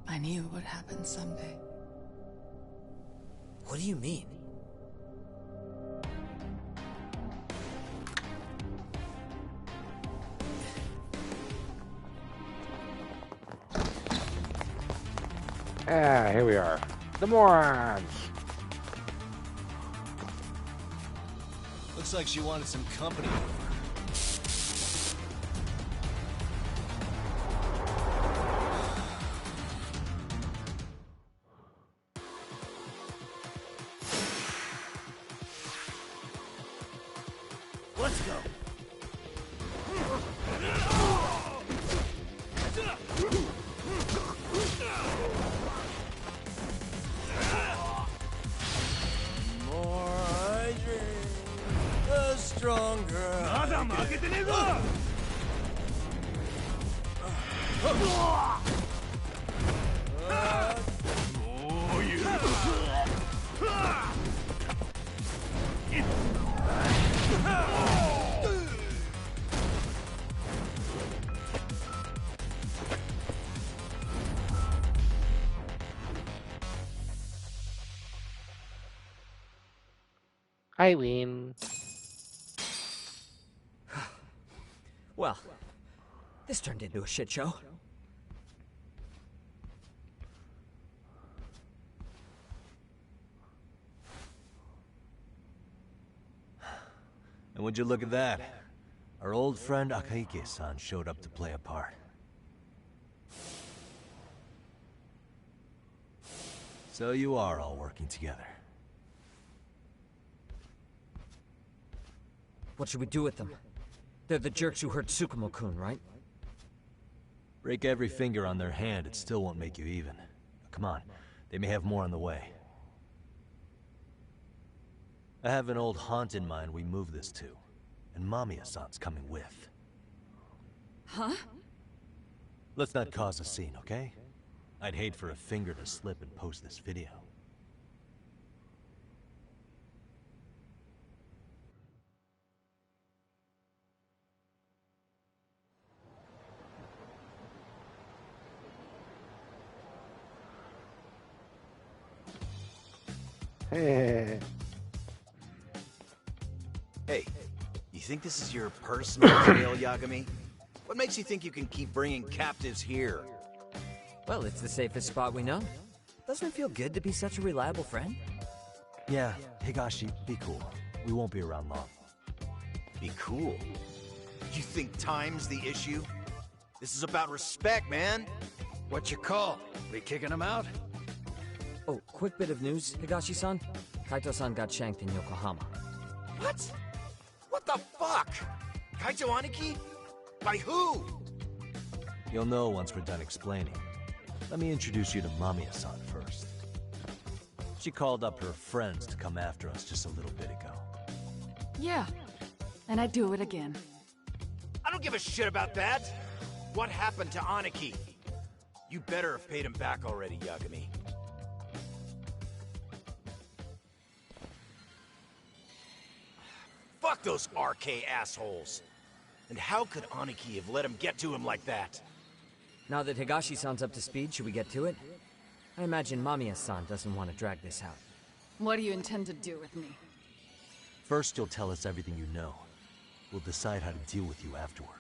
I knew it would happen someday. What do you mean? Ah, here we are. The morons! Looks like she wanted some company. Let's go. More I drink, the stronger I I win. Well, this turned into a shit show. And would you look at that? Our old friend Akahike-san showed up to play a part. So you are all working together. What should we do with them? They're the jerks who hurt Tsukumo-kun, right? Break every finger on their hand, it still won't make you even. Come on, they may have more on the way. I have an old haunt in mind we move this to, and Mamiya-san's coming with. Huh? Let's not cause a scene, okay? I'd hate for a finger to slip and post this video. Hey. Hey, you think this is your personal jail, Yagami? What makes you think you can keep bringing captives here? Well, it's the safest spot we know. Doesn't it feel good to be such a reliable friend? Yeah, Higashi, be cool. We won't be around long. Be cool? You think time's the issue? This is about respect, man. What's your call? We kicking him out? Oh, quick bit of news, Higashi-san. Kaito-san got shanked in Yokohama. What? What the fuck? Kaito Aniki? By who? You'll know once we're done explaining. Let me introduce you to Mamiya-san first. She called up her friends to come after us just a little bit ago. Yeah, and I'd do it again. I don't give a shit about that. What happened to Aniki? You better have paid him back already, Yagami. Fuck those RK assholes. And how could Aniki have let him get to him like that? Now that Higashi-san's up to speed, should we get to it? I imagine Mamiya-san doesn't want to drag this out. What do you intend to do with me? First, you'll tell us everything you know. We'll decide how to deal with you afterward.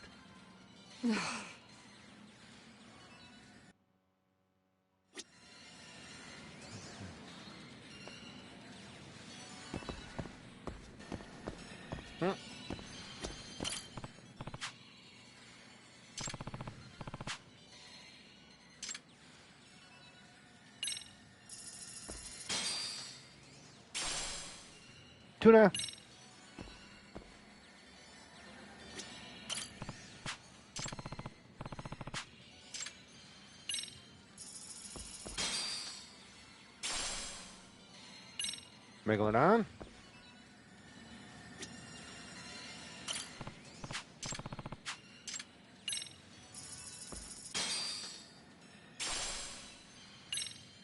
Tuna. Megalodon.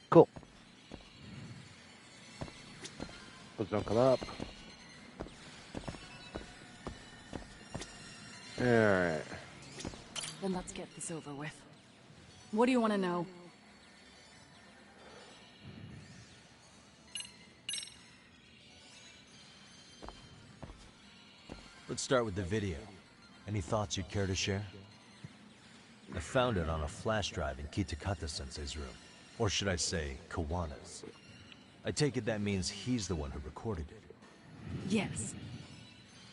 Cool. Those don't come up. Alright. Then let's get this over with. What do you want to know? Let's start with the video. Any thoughts you'd care to share? I found it on a flash drive in Kitakata-sensei's room. Or should I say, Kawana's. I take it that means he's the one who recorded it. Yes.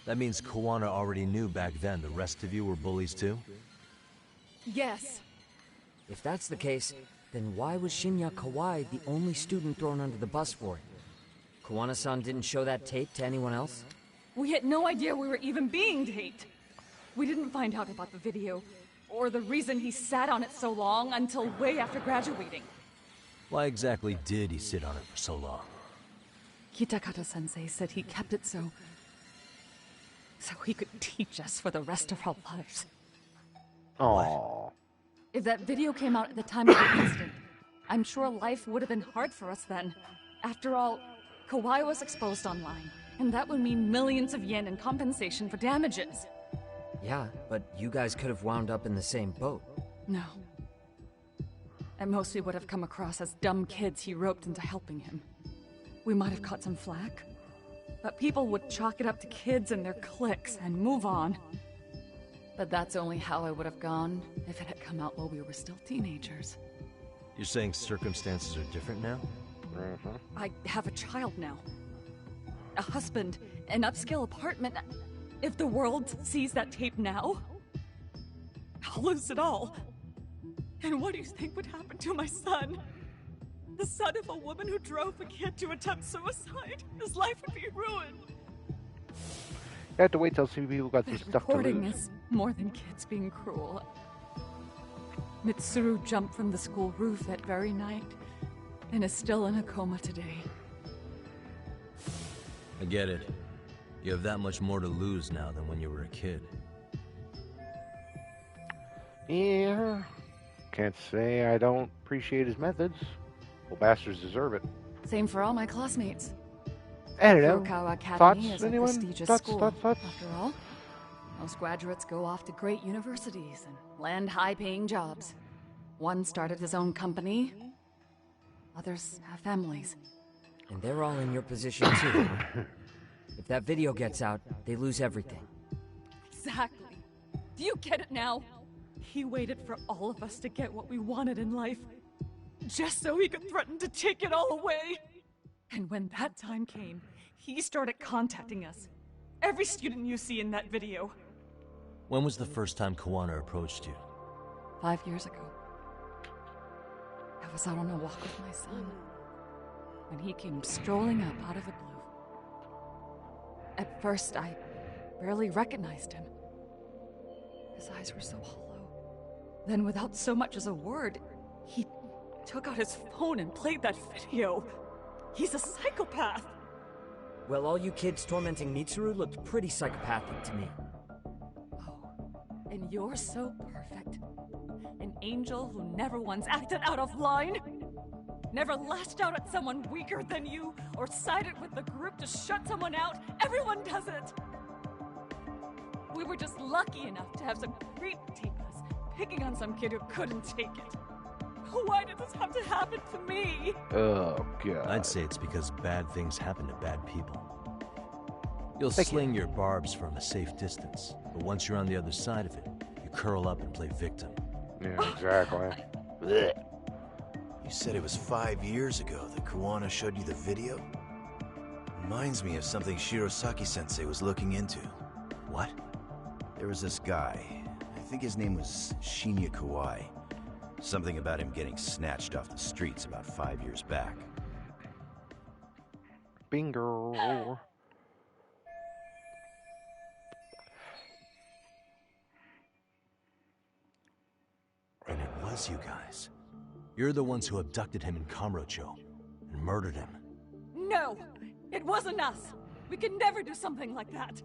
That means Kawana already knew back then the rest of you were bullies too? Yes. If that's the case, then why was Shinya Kawai the only student thrown under the bus for it? Kawana-san didn't show that tape to anyone else? We had no idea we were even being taped. We didn't find out about the video, or the reason he sat on it so long until way after graduating. Why exactly did he sit on it for so long? Kitakata-sensei said he kept it so he could teach us for the rest of our lives. Aww. If that video came out at the time of the incident, I'm sure life would have been hard for us then. After all, Kawai was exposed online, and that would mean millions of yen in compensation for damages. Yeah, but you guys could have wound up in the same boat. No. At most we would have come across as dumb kids he roped into helping him. We might have caught some flack, but people would chalk it up to kids and their cliques and move on. But that's only how I would have gone if it had come out while we were still teenagers. You're saying circumstances are different now? I have a child now. A husband, an upscale apartment. If the world sees that tape now, I'll lose it all. And what do you think would happen to my son? The son of a woman who drove a kid to attempt suicide. His life would be ruined. You have to wait till some people got some stuff to Reporting lose. is more than kids being cruel. Mitsuru jumped from the school roof that very night and is still in a coma today. I get it. You have that much more to lose now than when you were a kid. Yeah. Can't say I don't appreciate his methods. Well, bastards deserve it. Same for all my classmates. I don't know. Furukawa Academy Thoughts, is anyone? a prestigious Thoughts? school. Thoughts? After all, most graduates go off to great universities and land high-paying jobs. One started his own company. Others have families. And they're all in your position too. If that video gets out, they lose everything. Exactly. Do you get it now? He waited for all of us to get what we wanted in life, just so he could threaten to take it all away. And when that time came, he started contacting us. Every student you see in that video. When was the first time Kuwana approached you? 5 years ago. I was out on a walk with my son, when he came strolling up out of the blue. At first, I barely recognized him. His eyes were so hollow. Then, without so much as a word, he took out his phone and played that video. He's a psychopath! Well, all you kids tormenting Mitsuru looked pretty psychopathic to me. And you're so perfect. An angel who never once acted out of line. Never lashed out at someone weaker than you, or sided with the group to shut someone out. Everyone does it! We were just lucky enough to have some creep take us, picking on some kid who couldn't take it. Why did this have to happen to me? Oh, God. I'd say it's because bad things happen to bad people. You'll sling your barbs from a safe distance, but once you're on the other side of it, you curl up and play victim. Yeah, exactly. You said it was 5 years ago that Kuwana showed you the video? Reminds me of something Shirosaki-sensei was looking into. What? There was this guy. I think his name was Shinya Kawai. Something about him getting snatched off the streets about 5 years back. Bingo. And it was you guys. You're the ones who abducted him in Kamurocho and murdered him. No! It wasn't us! We could never do something like that!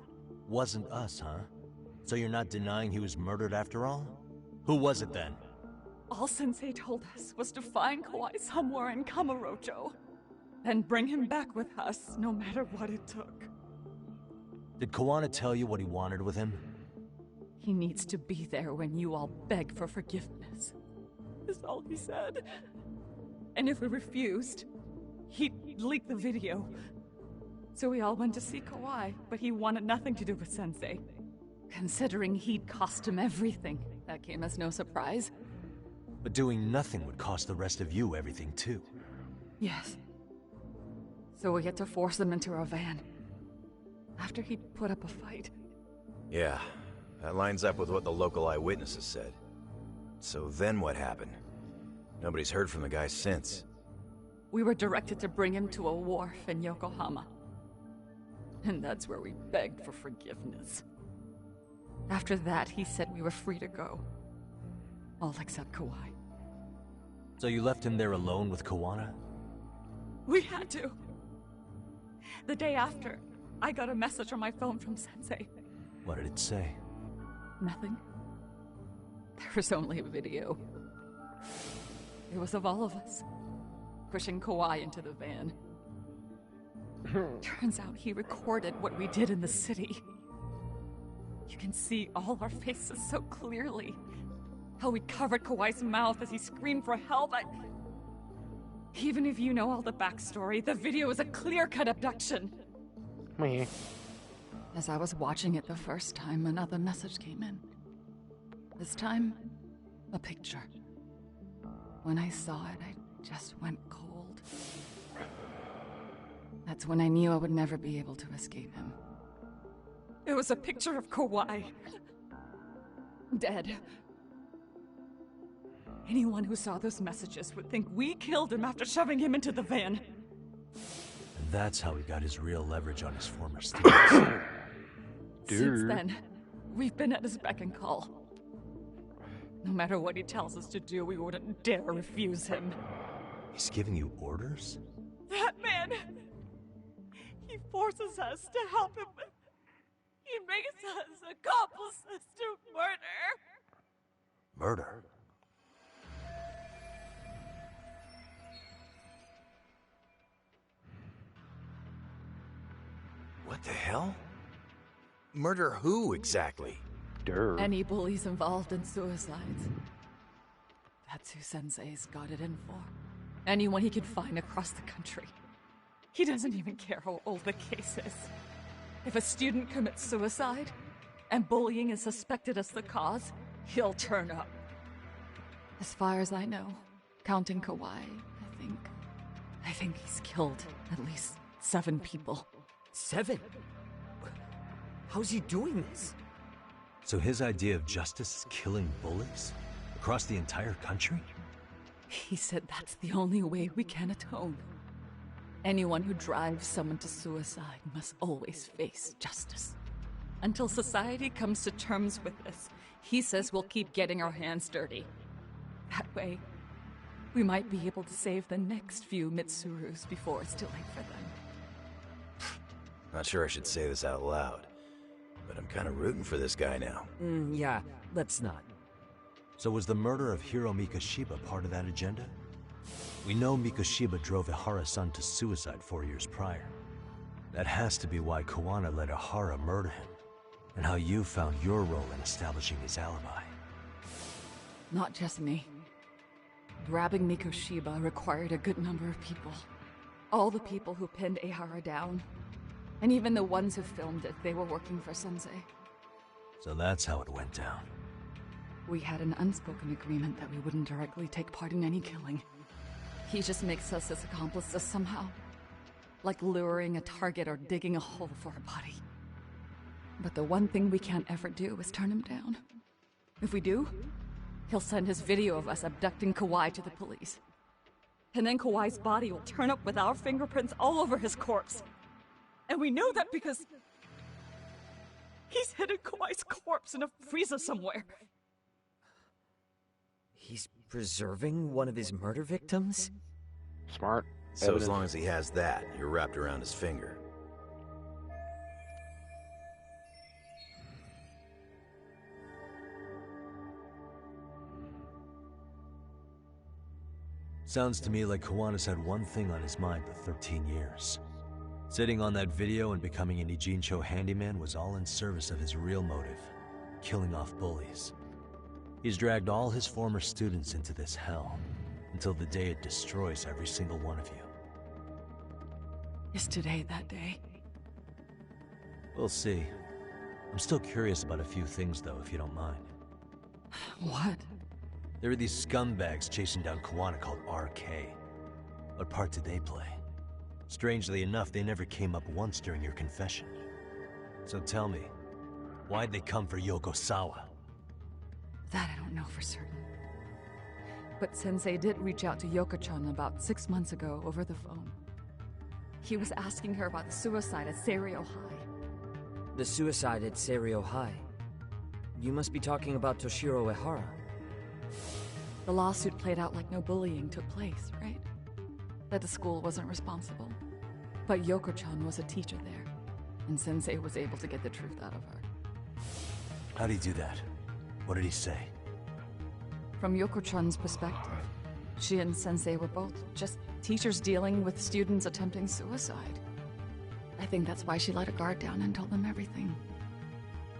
Wasn't us, huh? So you're not denying he was murdered after all? Who was it then? All Sensei told us was to find Kawai somewhere in Kamurocho, then bring him back with us, no matter what it took. Did Kuwana tell you what he wanted with him? He needs to be there when you all beg for forgiveness. That's all he said. And if we refused, he'd leak the video. So we all went to see Kawai, but he wanted nothing to do with Sensei. Considering he'd cost him everything, that came as no surprise. But doing nothing would cost the rest of you everything too. Yes. So we had to force him into our van. After he'd put up a fight. Yeah, that lines up with what the local eyewitnesses said. So then what happened? Nobody's heard from the guy since. We were directed to bring him to a wharf in Yokohama. And that's where we begged for forgiveness. After that, he said we were free to go. All except Kawai. So you left him there alone with Kuwana? We had to. The day after, I got a message on my phone from Sensei. What did it say? Nothing. There was only a video. It was of all of us, pushing Kawai into the van. Turns out he recorded what we did in the city. You can see all our faces so clearly. How we covered Kawai's mouth as he screamed for help. Even if you know all the backstory, the video is a clear-cut abduction. Me. As I was watching it the first time, another message came in. This time, a picture. When I saw it, I just went cold. That's when I knew I would never be able to escape him. It was a picture of Kawai. Dead. Anyone who saw those messages would think we killed him after shoving him into the van. And that's how he got his real leverage on his former students. Since then, we've been at his beck and call. No matter what he tells us to do, we wouldn't dare refuse him. He's giving you orders? That man! He forces us to help him. He makes us accomplices to murder. Murder? What the hell? Murder who, exactly? Any bullies involved in suicides. That's who Sensei's got it in for. Anyone he can find across the country. He doesn't even care how old the case is. If a student commits suicide, and bullying is suspected as the cause, he'll turn up. As far as I know, counting Kawhi, I think he's killed at least 7 people. 7? How's he doing this? So his idea of justice is killing bullies? Across the entire country? He said that's the only way we can atone. Anyone who drives someone to suicide must always face justice. Until society comes to terms with this, he says we'll keep getting our hands dirty. That way, we might be able to save the next few Mitsurus before it's too late for them. Not sure I should say this out loud, but I'm kind of rooting for this guy now. Yeah, let's not. So was the murder of Hiro Mikoshiba part of that agenda? We know Mikoshiba drove Ihara-san to suicide 4 years prior. That has to be why Kuwana let Ihara murder him, and how you found your role in establishing his alibi. Not just me. Grabbing Mikoshiba required a good number of people. All the people who pinned Ihara down, and even the ones who filmed it, they were working for Sensei. So that's how it went down. We had an unspoken agreement that we wouldn't directly take part in any killing. He just makes us his accomplices somehow. Like luring a target or digging a hole for a body. But the one thing we can't ever do is turn him down. If we do, he'll send his video of us abducting Kawhi to the police. And then Kawhi's body will turn up with our fingerprints all over his corpse. And we know that because he's hidden Kawhi's corpse in a freezer somewhere. He's preserving one of his murder victims? Smart. So as long as he has that, you're wrapped around his finger. Sounds to me like Kiwanis had one thing on his mind for 13 years. Sitting on that video and becoming an Ijincho handyman was all in service of his real motive, killing off bullies. He's dragged all his former students into this hell, until the day it destroys every single one of you. Is today that day? We'll see. I'm still curious about a few things though, if you don't mind. What? There are these scumbags chasing down Kuwana called RK. What part did they play? Strangely enough, they never came up once during your confession. So tell me, why'd they come for Yokosawa? That I don't know for certain. But Sensei did reach out to Yoko-chan about 6 months ago over the phone. He was asking her about the suicide at Seiryo High. The suicide at Seiryo High? You must be talking about Toshiro Ehara. The lawsuit played out like no bullying took place, right? That the school wasn't responsible. But Yoko-chan was a teacher there, and Sensei was able to get the truth out of her. How'd he do that? What did he say? From Yoko-chan's perspective, she and Sensei were both just teachers dealing with students attempting suicide. I think that's why she let her guard down and told them everything.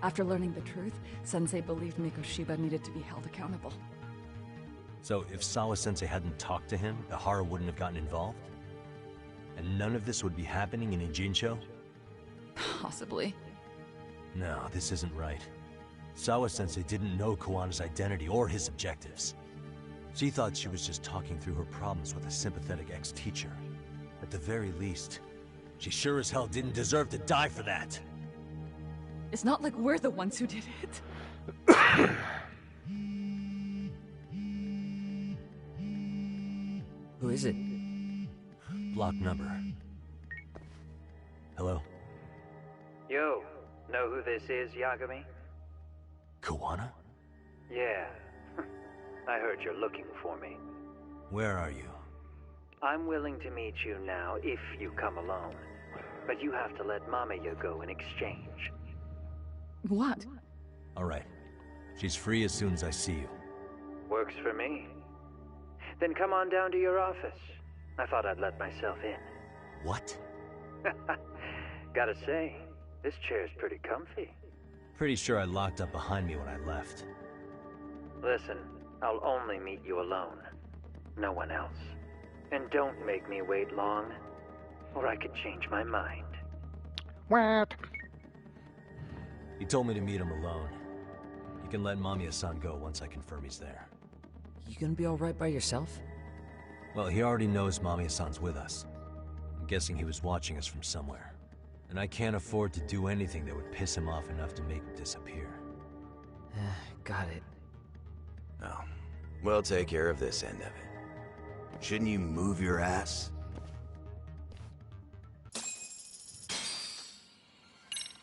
After learning the truth, Sensei believed Mikoshiba needed to be held accountable. So if Sawa-sensei hadn't talked to him, Ihara wouldn't have gotten involved? And none of this would be happening in Ijincho? Possibly. No, this isn't right. Sawa-sensei didn't know Kawana's identity or his objectives. She thought she was just talking through her problems with a sympathetic ex-teacher. At the very least, she sure as hell didn't deserve to die for that. It's not like we're the ones who did it. Who is it? Block number. Hello? Yo, know who this is, Yagami? Kawana? Yeah. I heard you're looking for me. Where are you? I'm willing to meet you now if you come alone. But you have to let Mamiya go in exchange. What? Alright. She's free as soon as I see you. Works for me. Then come on down to your office. I thought I'd let myself in. What? Gotta say, this chair's pretty comfy. Pretty sure I locked up behind me when I left. Listen, I'll only meet you alone. No one else. And don't make me wait long, or I could change my mind. What? He told me to meet him alone. You can let Mamiya-san go once I confirm he's there. You gonna be alright by yourself? Well, he already knows Mamiya-san's with us. I'm guessing he was watching us from somewhere. And I can't afford to do anything that would piss him off enough to make him disappear. Got it. Oh, we'll take care of this end of it. Shouldn't you move your ass?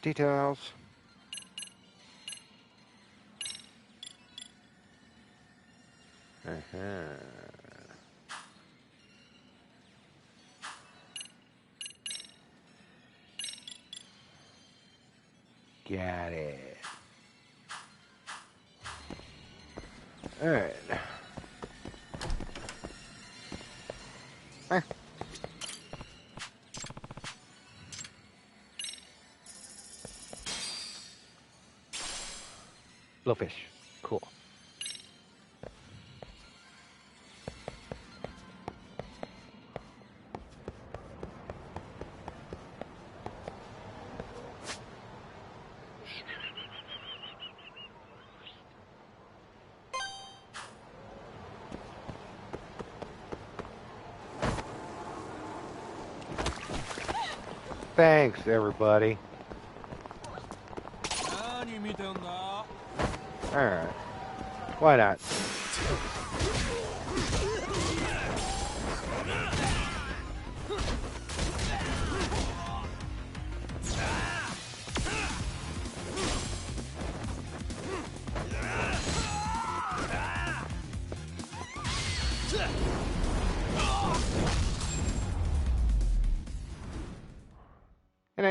Details. Got it. All right. Blowfish. Cool. Thanks, everybody. Alright. Why not?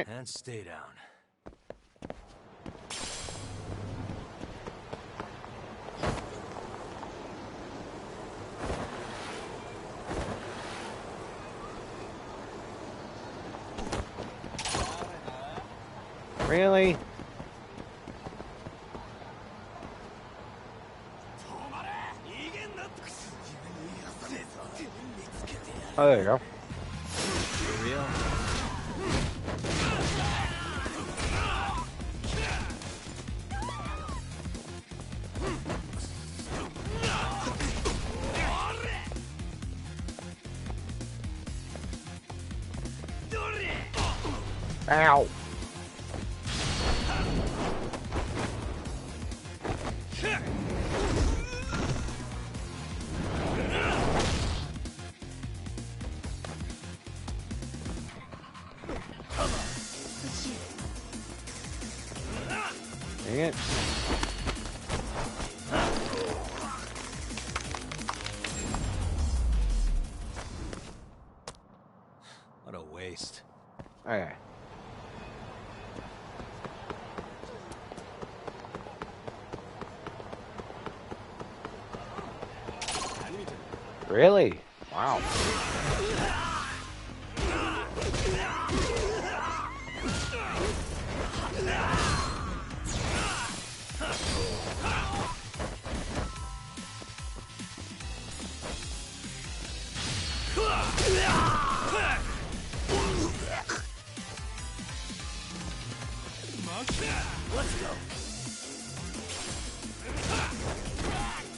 And stay down. Really? Oh, there you go. For real? Ow. Dang it. What a waste. Okay. Really? Wow. Let's go.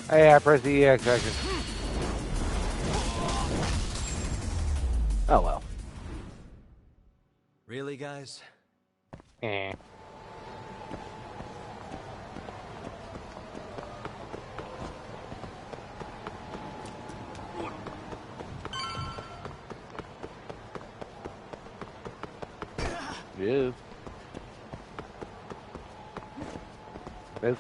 Hey, I pressed the EX action. Oh well. Really, guys? Eh. Yeah. Move.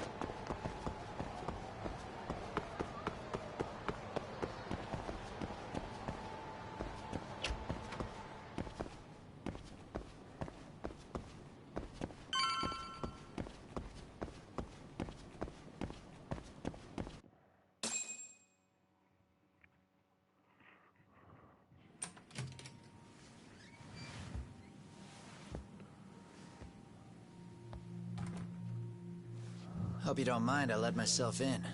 Hope you don't mind I let myself in.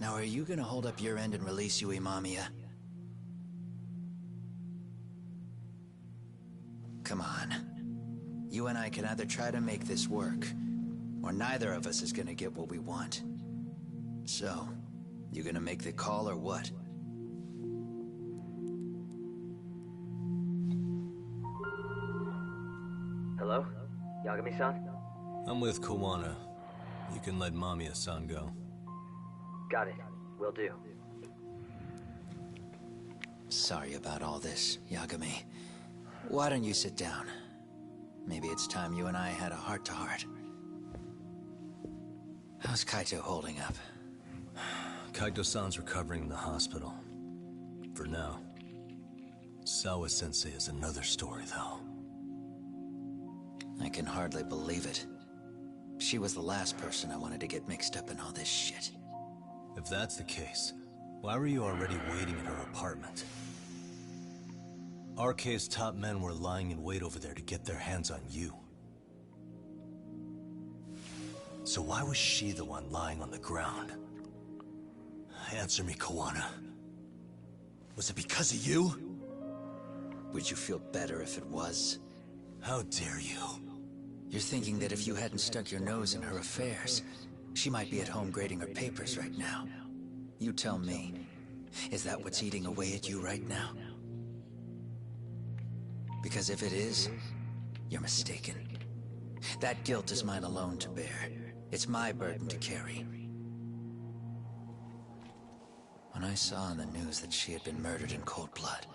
Now, are you gonna hold up your end and release Yui Mamiya? Come on. You and I can either try to make this work, or neither of us is gonna get what we want. So, you gonna make the call or what? Hello? Yagami-san? I'm with Kawana. You can let Mamiya-san go. Got it. Will do. Sorry about all this, Yagami. Why don't you sit down? Maybe it's time you and I had a heart-to-heart. How's Kaito holding up? Kaito-san's recovering in the hospital. For now. Sawa-sensei is another story, though. I can hardly believe it. She was the last person I wanted to get mixed up in all this shit. If that's the case, why were you already waiting in her apartment? RK's top men were lying in wait over there to get their hands on you. So why was she the one lying on the ground? Answer me, Kawana. Was it because of you? Would you feel better if it was? How dare you? You're thinking that if you hadn't stuck your nose in her affairs, she might be at home grading her papers right now. You tell me, is that what's eating away at you right now? Because if it is, you're mistaken. That guilt is mine alone to bear. It's my burden to carry. When I saw on the news that she had been murdered in cold blood,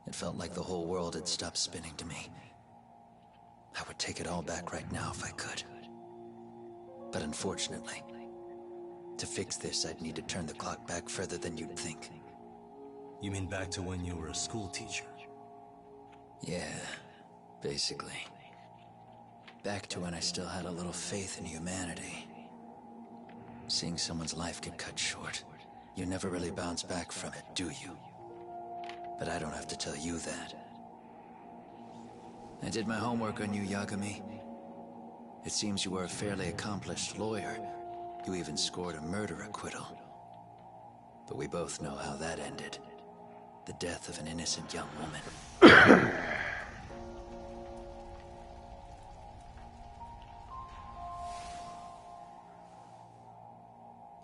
it felt like the whole world had stopped spinning to me. I would take it all back right now if I could. But unfortunately, to fix this, I'd need to turn the clock back further than you'd think. You mean back to when you were a school teacher? Yeah, basically. Back to when I still had a little faith in humanity. Seeing someone's life get cut short, you never really bounce back from it, do you? But I don't have to tell you that. I did my homework on you, Yagami. It seems you were a fairly accomplished lawyer. You even scored a murder acquittal. But we both know how that ended. The death of an innocent young woman.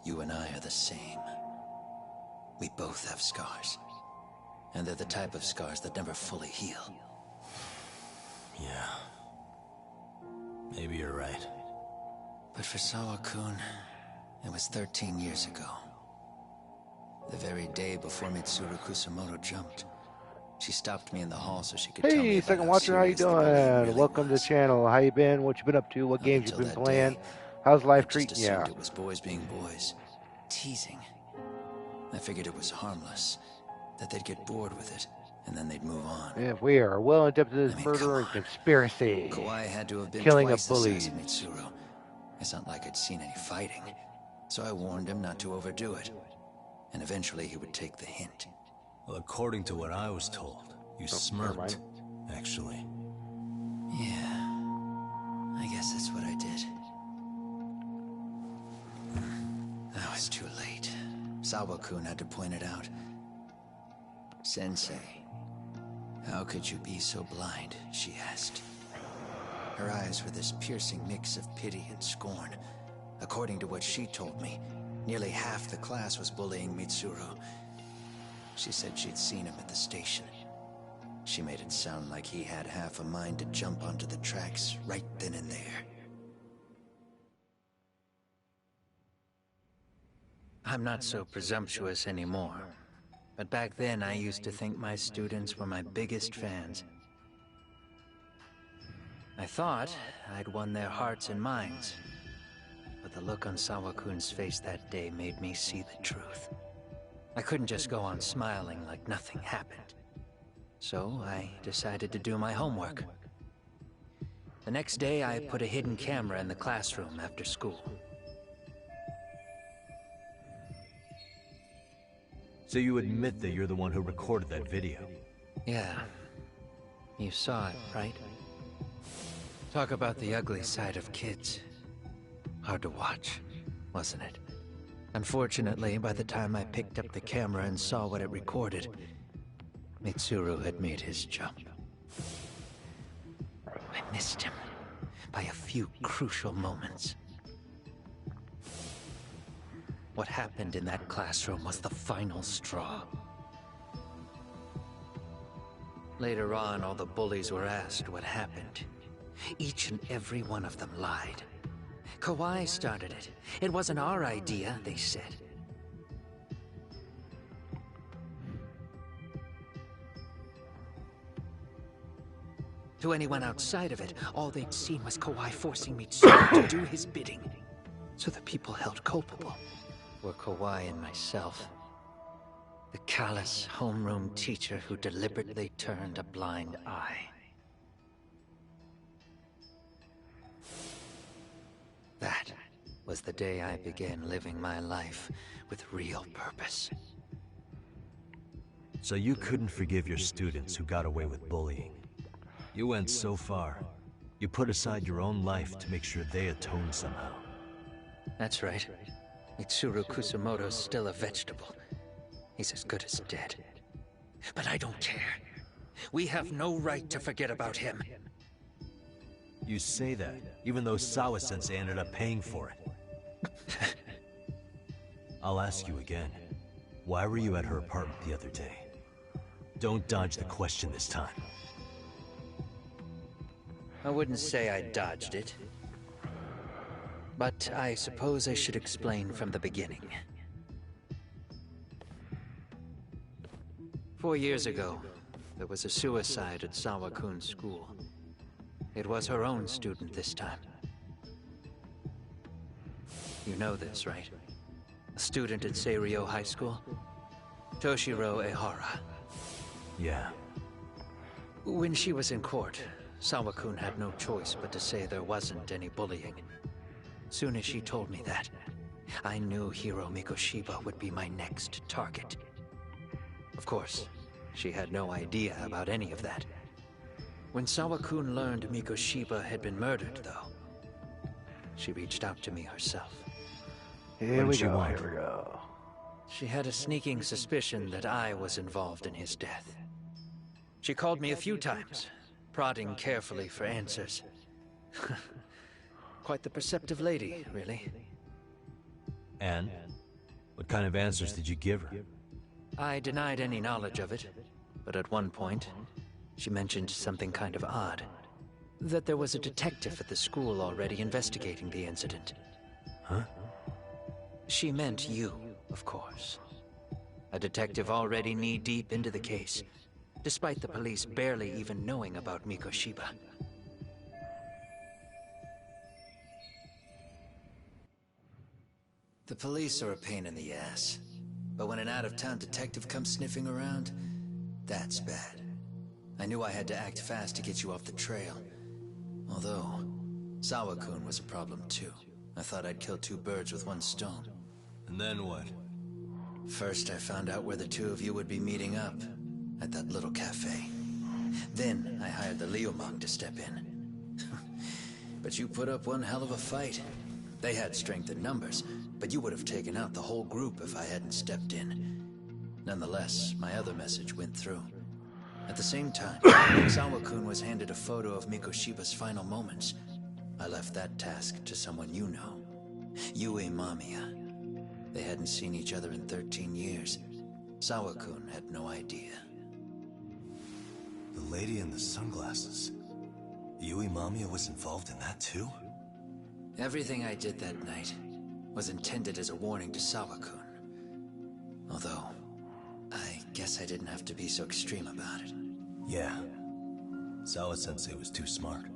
You and I are the same. We both have scars. And they're the type of scars that never fully heal. Yeah. Maybe you're right. But for Sawa-kun, it was 13 years ago. The very day before Mitsuru Kusamoto jumped. She stopped me in the hall so she could tell me Hey, about second how watcher, how you serious the bullying doing? really Welcome to was. the channel. How you been? What you been up to? What games you Until been that playing? day, How's life I just treating you? assumed it was boys being boys. Teasing. I figured it was harmless. That they'd get bored with it, and then they'd move on. Yeah, we are well in depth to this murder and conspiracy. Kawai had to have been Killing twice of the bullies. size of Mitsuru. It's not like I'd seen any fighting. So I warned him not to overdo it. And eventually he would take the hint. Well, according to what I was told, you smirked, actually. Yeah. I guess that's what I did. Now it's too late. Sawa-kun had to point it out. Sensei, how could you be so blind? She asked. Her eyes were this piercing mix of pity and scorn. According to what she told me, nearly half the class was bullying Mitsuru. She said she'd seen him at the station. She made it sound like he had half a mind to jump onto the tracks right then and there. I'm not so presumptuous anymore. But back then, I used to think my students were my biggest fans. I thought I'd won their hearts and minds. But the look on Sawa-kun's face that day made me see the truth. I couldn't just go on smiling like nothing happened. So I decided to do my homework. The next day, I put a hidden camera in the classroom after school. So you admit that you're the one who recorded that video? Yeah. You saw it, right? Talk about the ugly side of kids. Hard to watch, wasn't it? Unfortunately, by the time I picked up the camera and saw what it recorded, Mitsuru had made his jump. I missed him by a few crucial moments. What happened in that classroom was the final straw. Later on, all the bullies were asked what happened. Each and every one of them lied. Kawai started it. It wasn't our idea, they said. To anyone outside of it, all they'd seen was Kawai forcing Mitsuru to do his bidding. So the people held culpable were Kawai and myself. The callous homeroom teacher who deliberately turned a blind eye. That was the day I began living my life with real purpose. So you couldn't forgive your students who got away with bullying. You went so far, you put aside your own life to make sure they atoned somehow. That's right. Mitsuru Kusumoto's still a vegetable. He's as good as dead. But I don't care. We have no right to forget about him. You say that, even though Sawa-sensei ended up paying for it. I'll ask you again. Why were you at her apartment the other day? Don't dodge the question this time. I wouldn't say I dodged it. But I suppose I should explain from the beginning. 4 years ago, there was a suicide at Sawa-kun's school. It was her own student this time. You know this, right? A student at Seiryo High School? Toshiro Ehara. Yeah. When she was in court, Sawa-kun had no choice but to say there wasn't any bullying. Soon as she told me that, I knew Hiro Mikoshiba would be my next target. Of course, she had no idea about any of that. When Sawa-kun learned Mikoshiba had been murdered, though, she reached out to me herself. Here we go. She had a sneaking suspicion that I was involved in his death. She called me a few times, prodding carefully for answers. Quite the perceptive lady, really. And? What kind of answers did you give her? I denied any knowledge of it, but at one point, she mentioned something kind of odd. That there was a detective at the school already investigating the incident. Huh? She meant you, of course. A detective already knee-deep into the case, despite the police barely even knowing about Mikoshiba. The police are a pain in the ass. But when an out-of-town detective comes sniffing around, that's bad. I knew I had to act fast to get you off the trail. Although, Sawa-kun was a problem too. I thought I'd kill two birds with one stone. And then what? First, I found out where the two of you would be meeting up, at that little cafe. Then, I hired the Leomong to step in. But you put up one hell of a fight. They had strength in numbers, but you would have taken out the whole group if I hadn't stepped in. Nonetheless, my other message went through. At the same time, when Sawa-kun was handed a photo of Mikoshiba's final moments, I left that task to someone you know. Yui Mamiya. They hadn't seen each other in 13 years. Sawa-kun had no idea. The lady in the sunglasses. Yui Mamiya was involved in that too? Everything I did that night was intended as a warning to Sawa-kun. Although, I guess I didn't have to be so extreme about it. Yeah. Sawa-sensei was too smart.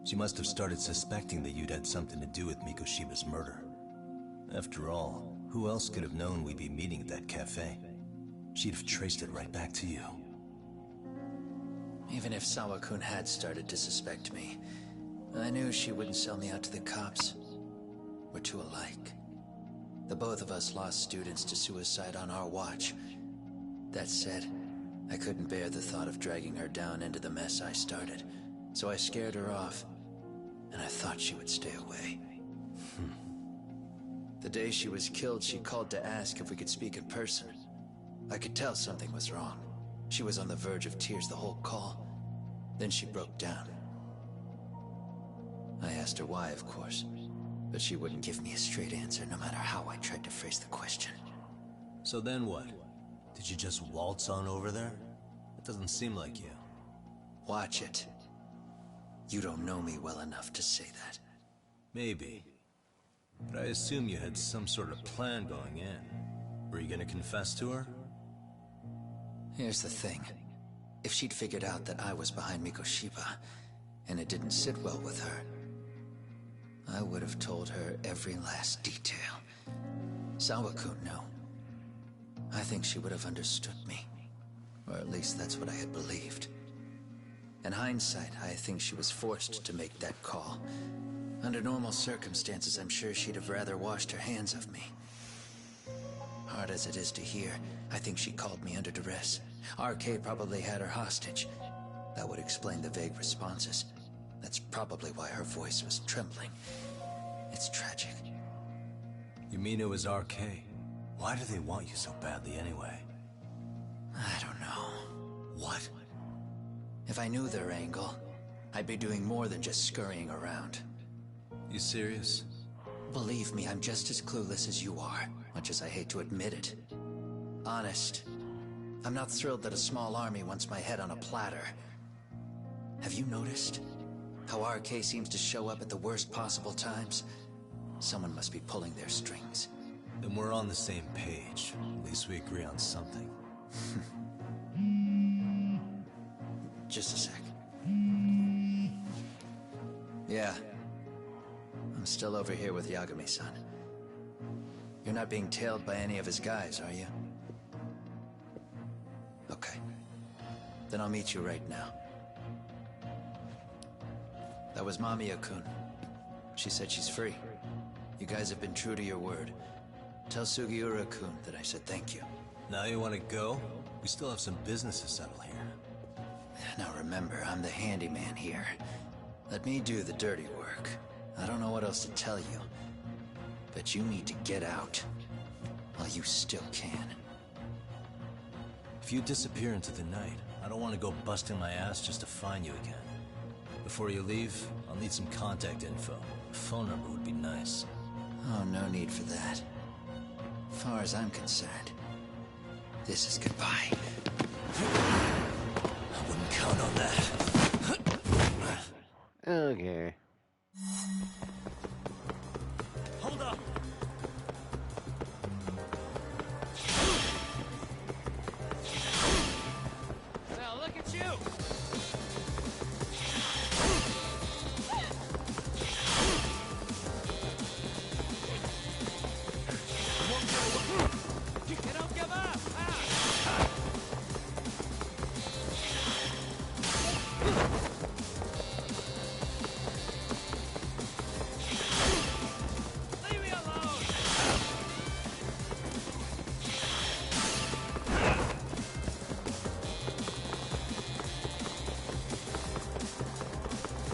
She must have started suspecting that you'd had something to do with Mikoshiba's murder. After all, who else could have known we'd be meeting at that cafe? She'd have traced it right back to you. Even if Sawa-kun had started to suspect me, I knew she wouldn't sell me out to the cops. We're too alike. The both of us lost students to suicide on our watch. That said, I couldn't bear the thought of dragging her down into the mess I started, so I scared her off, and I thought she would stay away. The day she was killed, she called to ask if we could speak in person. I could tell something was wrong. She was on the verge of tears the whole call. Then she broke down. I asked her why, of course, but she wouldn't give me a straight answer no matter how I tried to phrase the question. So then what? Did you just waltz on over there? It doesn't seem like you. Watch it. You don't know me well enough to say that. Maybe. But I assume you had some sort of plan going in. Were you gonna confess to her? Here's the thing. If she'd figured out that I was behind Mikoshiba, and it didn't sit well with her, I would have told her every last detail. Sawakun knew. I think she would have understood me. Or at least that's what I had believed. In hindsight, I think she was forced to make that call. Under normal circumstances, I'm sure she'd have rather washed her hands of me. Hard as it is to hear, I think she called me under duress. RK probably had her hostage. That would explain the vague responses. That's probably why her voice was trembling. It's tragic. You mean it was RK? Why do they want you so badly anyway? I don't know. What? If I knew their angle, I'd be doing more than just scurrying around. You serious? Believe me, I'm just as clueless as you are, much as I hate to admit it. Honest, I'm not thrilled that a small army wants my head on a platter. Have you noticed how RK seems to show up at the worst possible times? Someone must be pulling their strings. Then we're on the same page. At least we agree on something. Just a sec. Yeah. I'm still over here with Yagami-san. You're not being tailed by any of his guys, are you? Okay. Then I'll meet you right now. That was Mamiya-kun. She said she's free. You guys have been true to your word. Tell Sugiura-kun that I said thank you. Now you want to go? We still have some business to settle here. Now remember, I'm the handyman here. Let me do the dirty work. I don't know what else to tell you. But you need to get out. While you still can. If you disappear into the night, I don't want to go busting my ass just to find you again. Before you leave, I'll need some contact info. A phone number would be nice. Oh, no need for that. As far as I'm concerned, this is goodbye. I wouldn't count on that. Okay. Hold up! Now look at you! You don't give up! Leave me alone!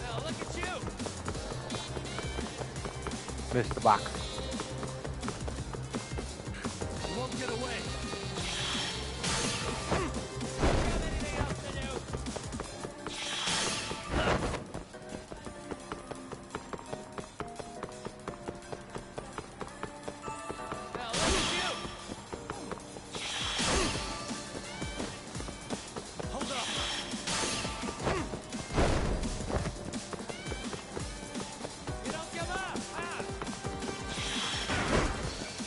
Now look at you! Missed the box. You won't get away. Now look at you! Hold up! You don't give up!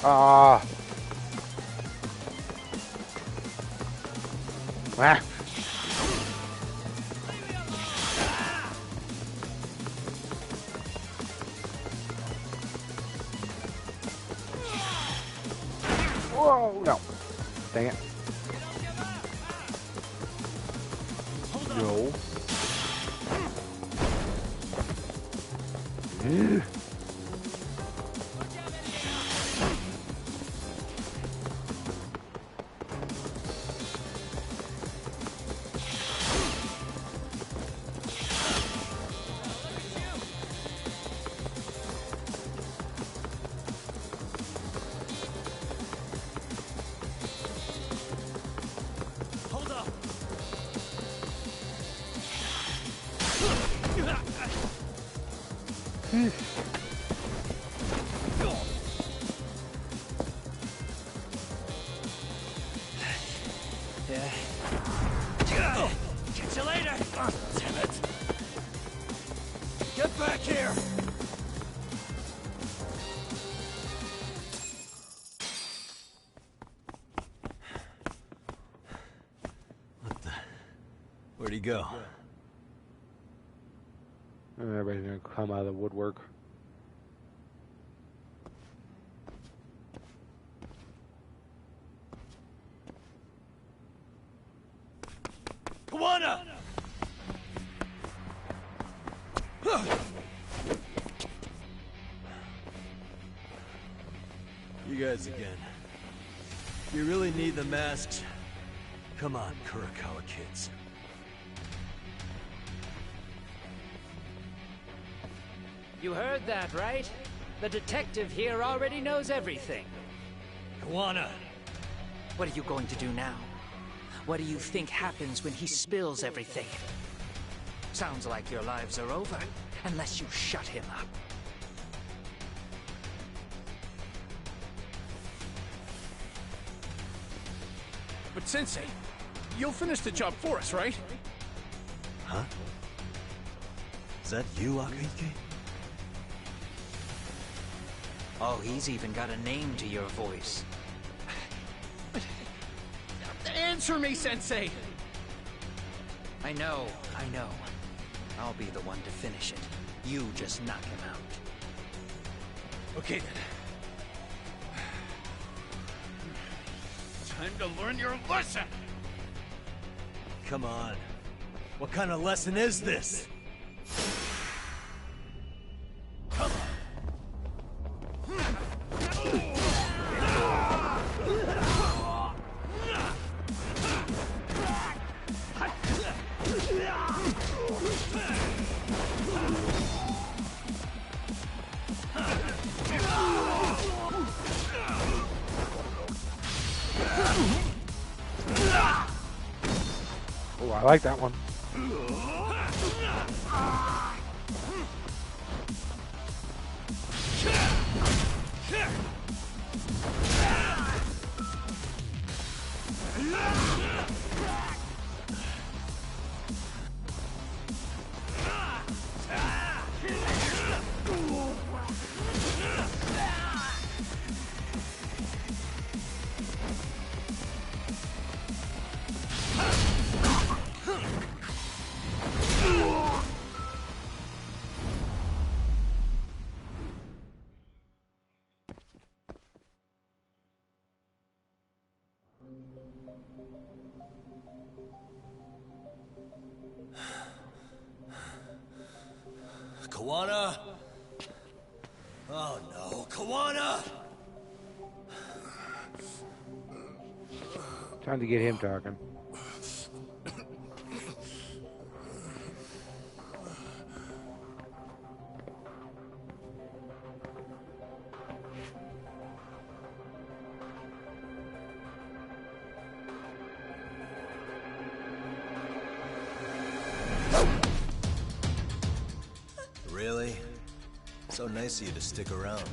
Ah. Ah. Whoa, no. Dang it. No. Ugh. Catch you later! Damn it! Get back here! Where'd he go? Everybody's gonna come out of the woodwork. Kawana! You guys again. You really need the masks? Come on, Kurokawa kids. You heard that, right? The detective here already knows everything. Kawana! What are you going to do now? What do you think happens when he spills everything? Sounds like your lives are over, unless you shut him up. But Sensei, you'll finish the job for us, right? Huh? Is that you, Akihike? Oh, he's even got a name to your voice. Answer me, Sensei! I know. I'll be the one to finish it. You just knock him out. Okay then. Time to learn your lesson! Come on. What kind of lesson is this? Oh, I like that one. Kawana? Oh no, Kawana! Time to get him talking. Really? So nice of you to stick around.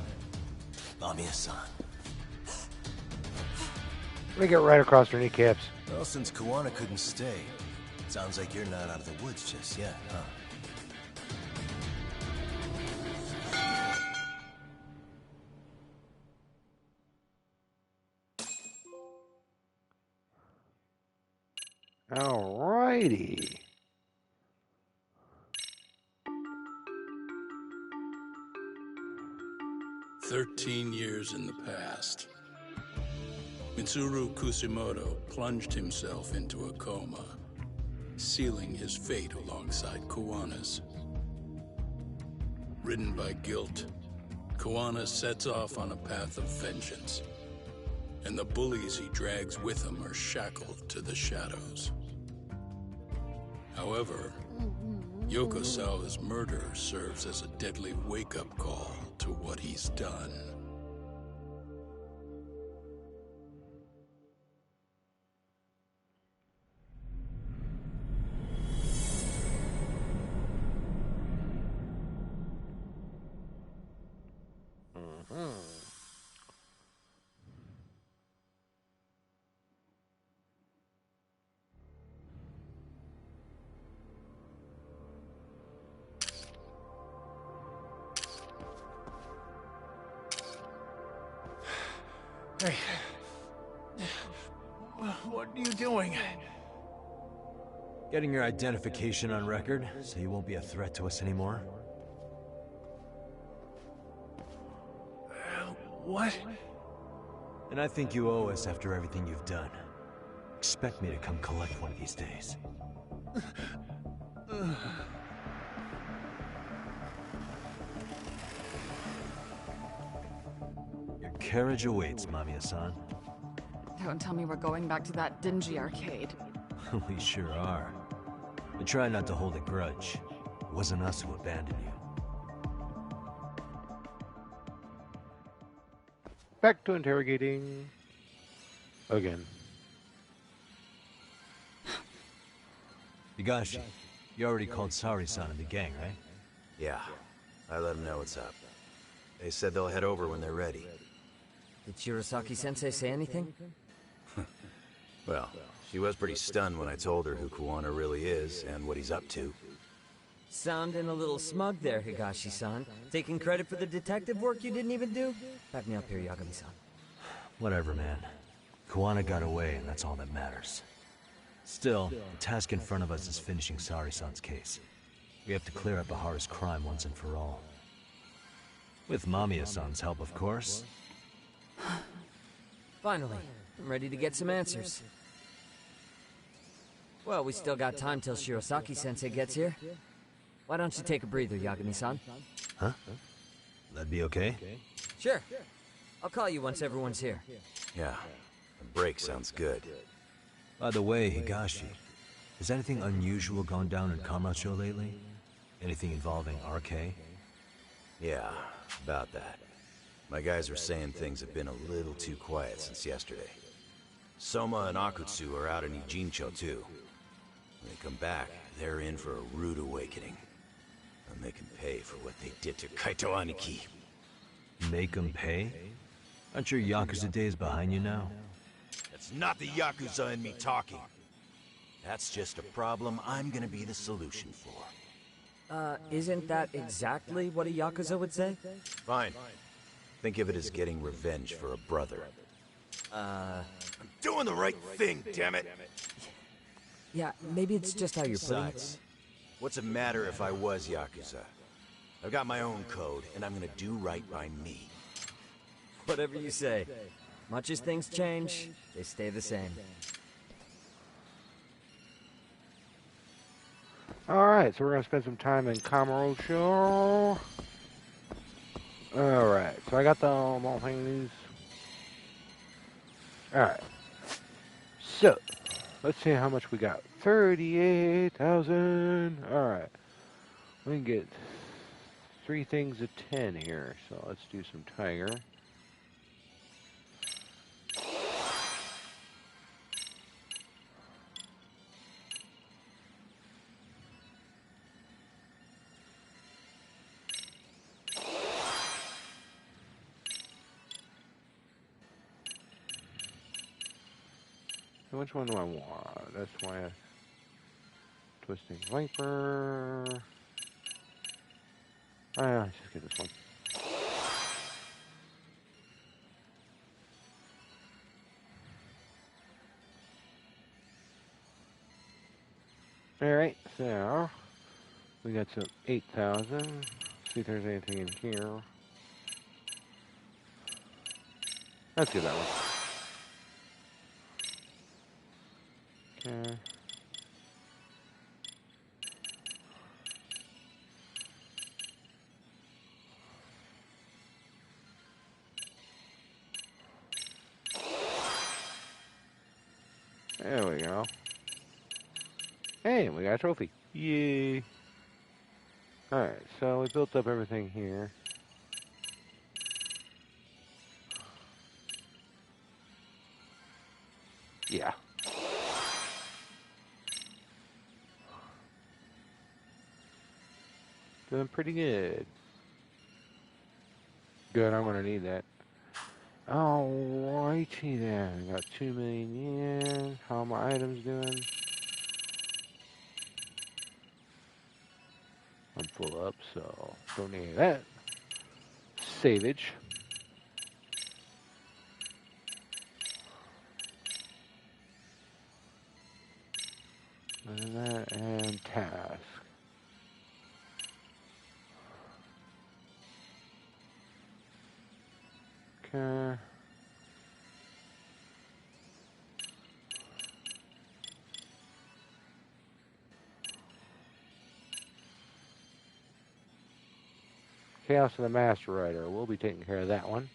Mamiya-san. Let me get right across her kneecaps. Well, since Kawana couldn't stay, sounds like you're not out of the woods just yet, huh? Alrighty. "13 years in the past. Mitsuru Kusimoto plunged himself into a coma, sealing his fate alongside Kawana's. Ridden by guilt, Kawana sets off on a path of vengeance, and the bullies he drags with him are shackled to the shadows. However, Yoko Sawa's murder serves as a deadly wake-up call to what he's done. Hey. What are you doing? Getting your identification on record, so you won't be a threat to us anymore. What? And I think you owe us after everything you've done. Expect me to come collect one of these days. Your carriage awaits, Mamiya-san. Don't tell me we're going back to that dingy arcade. We sure are. But try not to hold a grudge. It wasn't us who abandoned you. Back to interrogating. Again. Higashi, you already called Sari-san and the gang, right? Yeah. I let them know what's up. They said they'll head over when they're ready. Did Shirosaki-sensei say anything? Well, she was pretty stunned when I told her who Kuwana really is and what he's up to. Sounding a little smug there, Higashi-san. Taking credit for the detective work you didn't even do? Back me up here, Yagami-san. Whatever, man. Kuwana got away, and that's all that matters. Still, the task in front of us is finishing Sari-san's case. We have to clear up Bahara's crime once and for all. With Mamiya-san's help, of course. Finally, I'm ready to get some answers. Well, we still got time till Shirosaki-sensei gets here. Why don't you take a breather, Yagami-san? Huh? That'd be okay? Sure. I'll call you once everyone's here. Yeah, a break sounds good. By the way, Higashi, has anything unusual gone down in Kamurocho lately? Anything involving RK? Yeah, about that. My guys are saying things have been a little too quiet since yesterday. Soma and Akutsu are out in Ijincho too. When they come back, they're in for a rude awakening. And they can pay for what they did to Kaito Aniki. Make them pay? Aren't your Yakuza days behind you now? That's not the Yakuza in me talking. That's just a problem I'm gonna be the solution for. Isn't that exactly what a Yakuza would say? Fine. Think of it as getting revenge for a brother. I'm doing the right thing, damn it! Yeah, maybe it's just how you're putting it. Besides, what's it matter if I was Yakuza? I've got my own code, and I'm gonna do right by me. Whatever you say. Much as things change, they stay the same. Alright, so we're going to spend some time in Kamurocho. Alright, so I got the all things. Alright. So, let's see how much we got. 38,000. Alright. We can get 3 things of 10 here. So let's do some tiger. Which one do I want? That's why Twisting Viper. Let's just get this one. Alright, so we got some 8,000. See if there's anything in here. Let's do that one. Okay. There we go. Hey, we got a trophy. Yay. Alright, so we built up everything here. Yeah. Doing pretty good. Good, I'm gonna need that. Alrighty then. Got 2 million yen. How are my items doing? I'm full up, so don't need that. Savage. Okay. Chaos and the Master Rider. We'll be taking care of that one.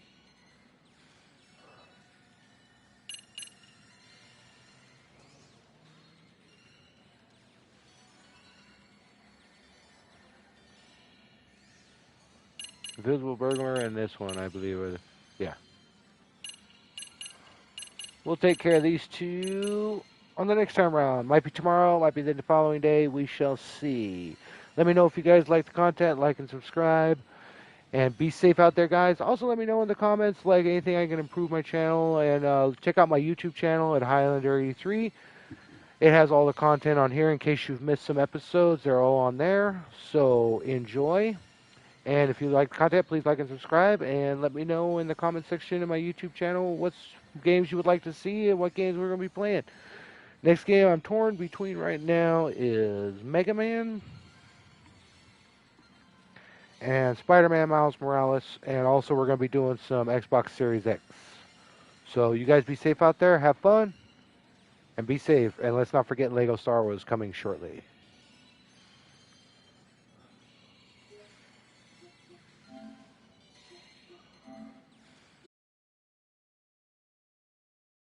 Invisible Burglar and this one, I believe. Yeah. We'll take care of these two on the next time round. Might be tomorrow, might be the following day. We shall see. Let me know if you guys like the content, like and subscribe. And be safe out there, guys. Also, let me know in the comments, like anything I can improve my channel. And check out my YouTube channel at Highlander83. It has all the content on here in case you've missed some episodes. They're all on there. So enjoy. And if you like the content, please like and subscribe. And let me know in the comment section of my YouTube channel what games you would like to see and what games we're going to be playing. Next game I'm torn between right now is Mega Man and Spider-Man Miles Morales. And also we're going to be doing some Xbox Series X. So you guys be safe out there. Have fun. And be safe. And let's not forget Lego Star Wars coming shortly.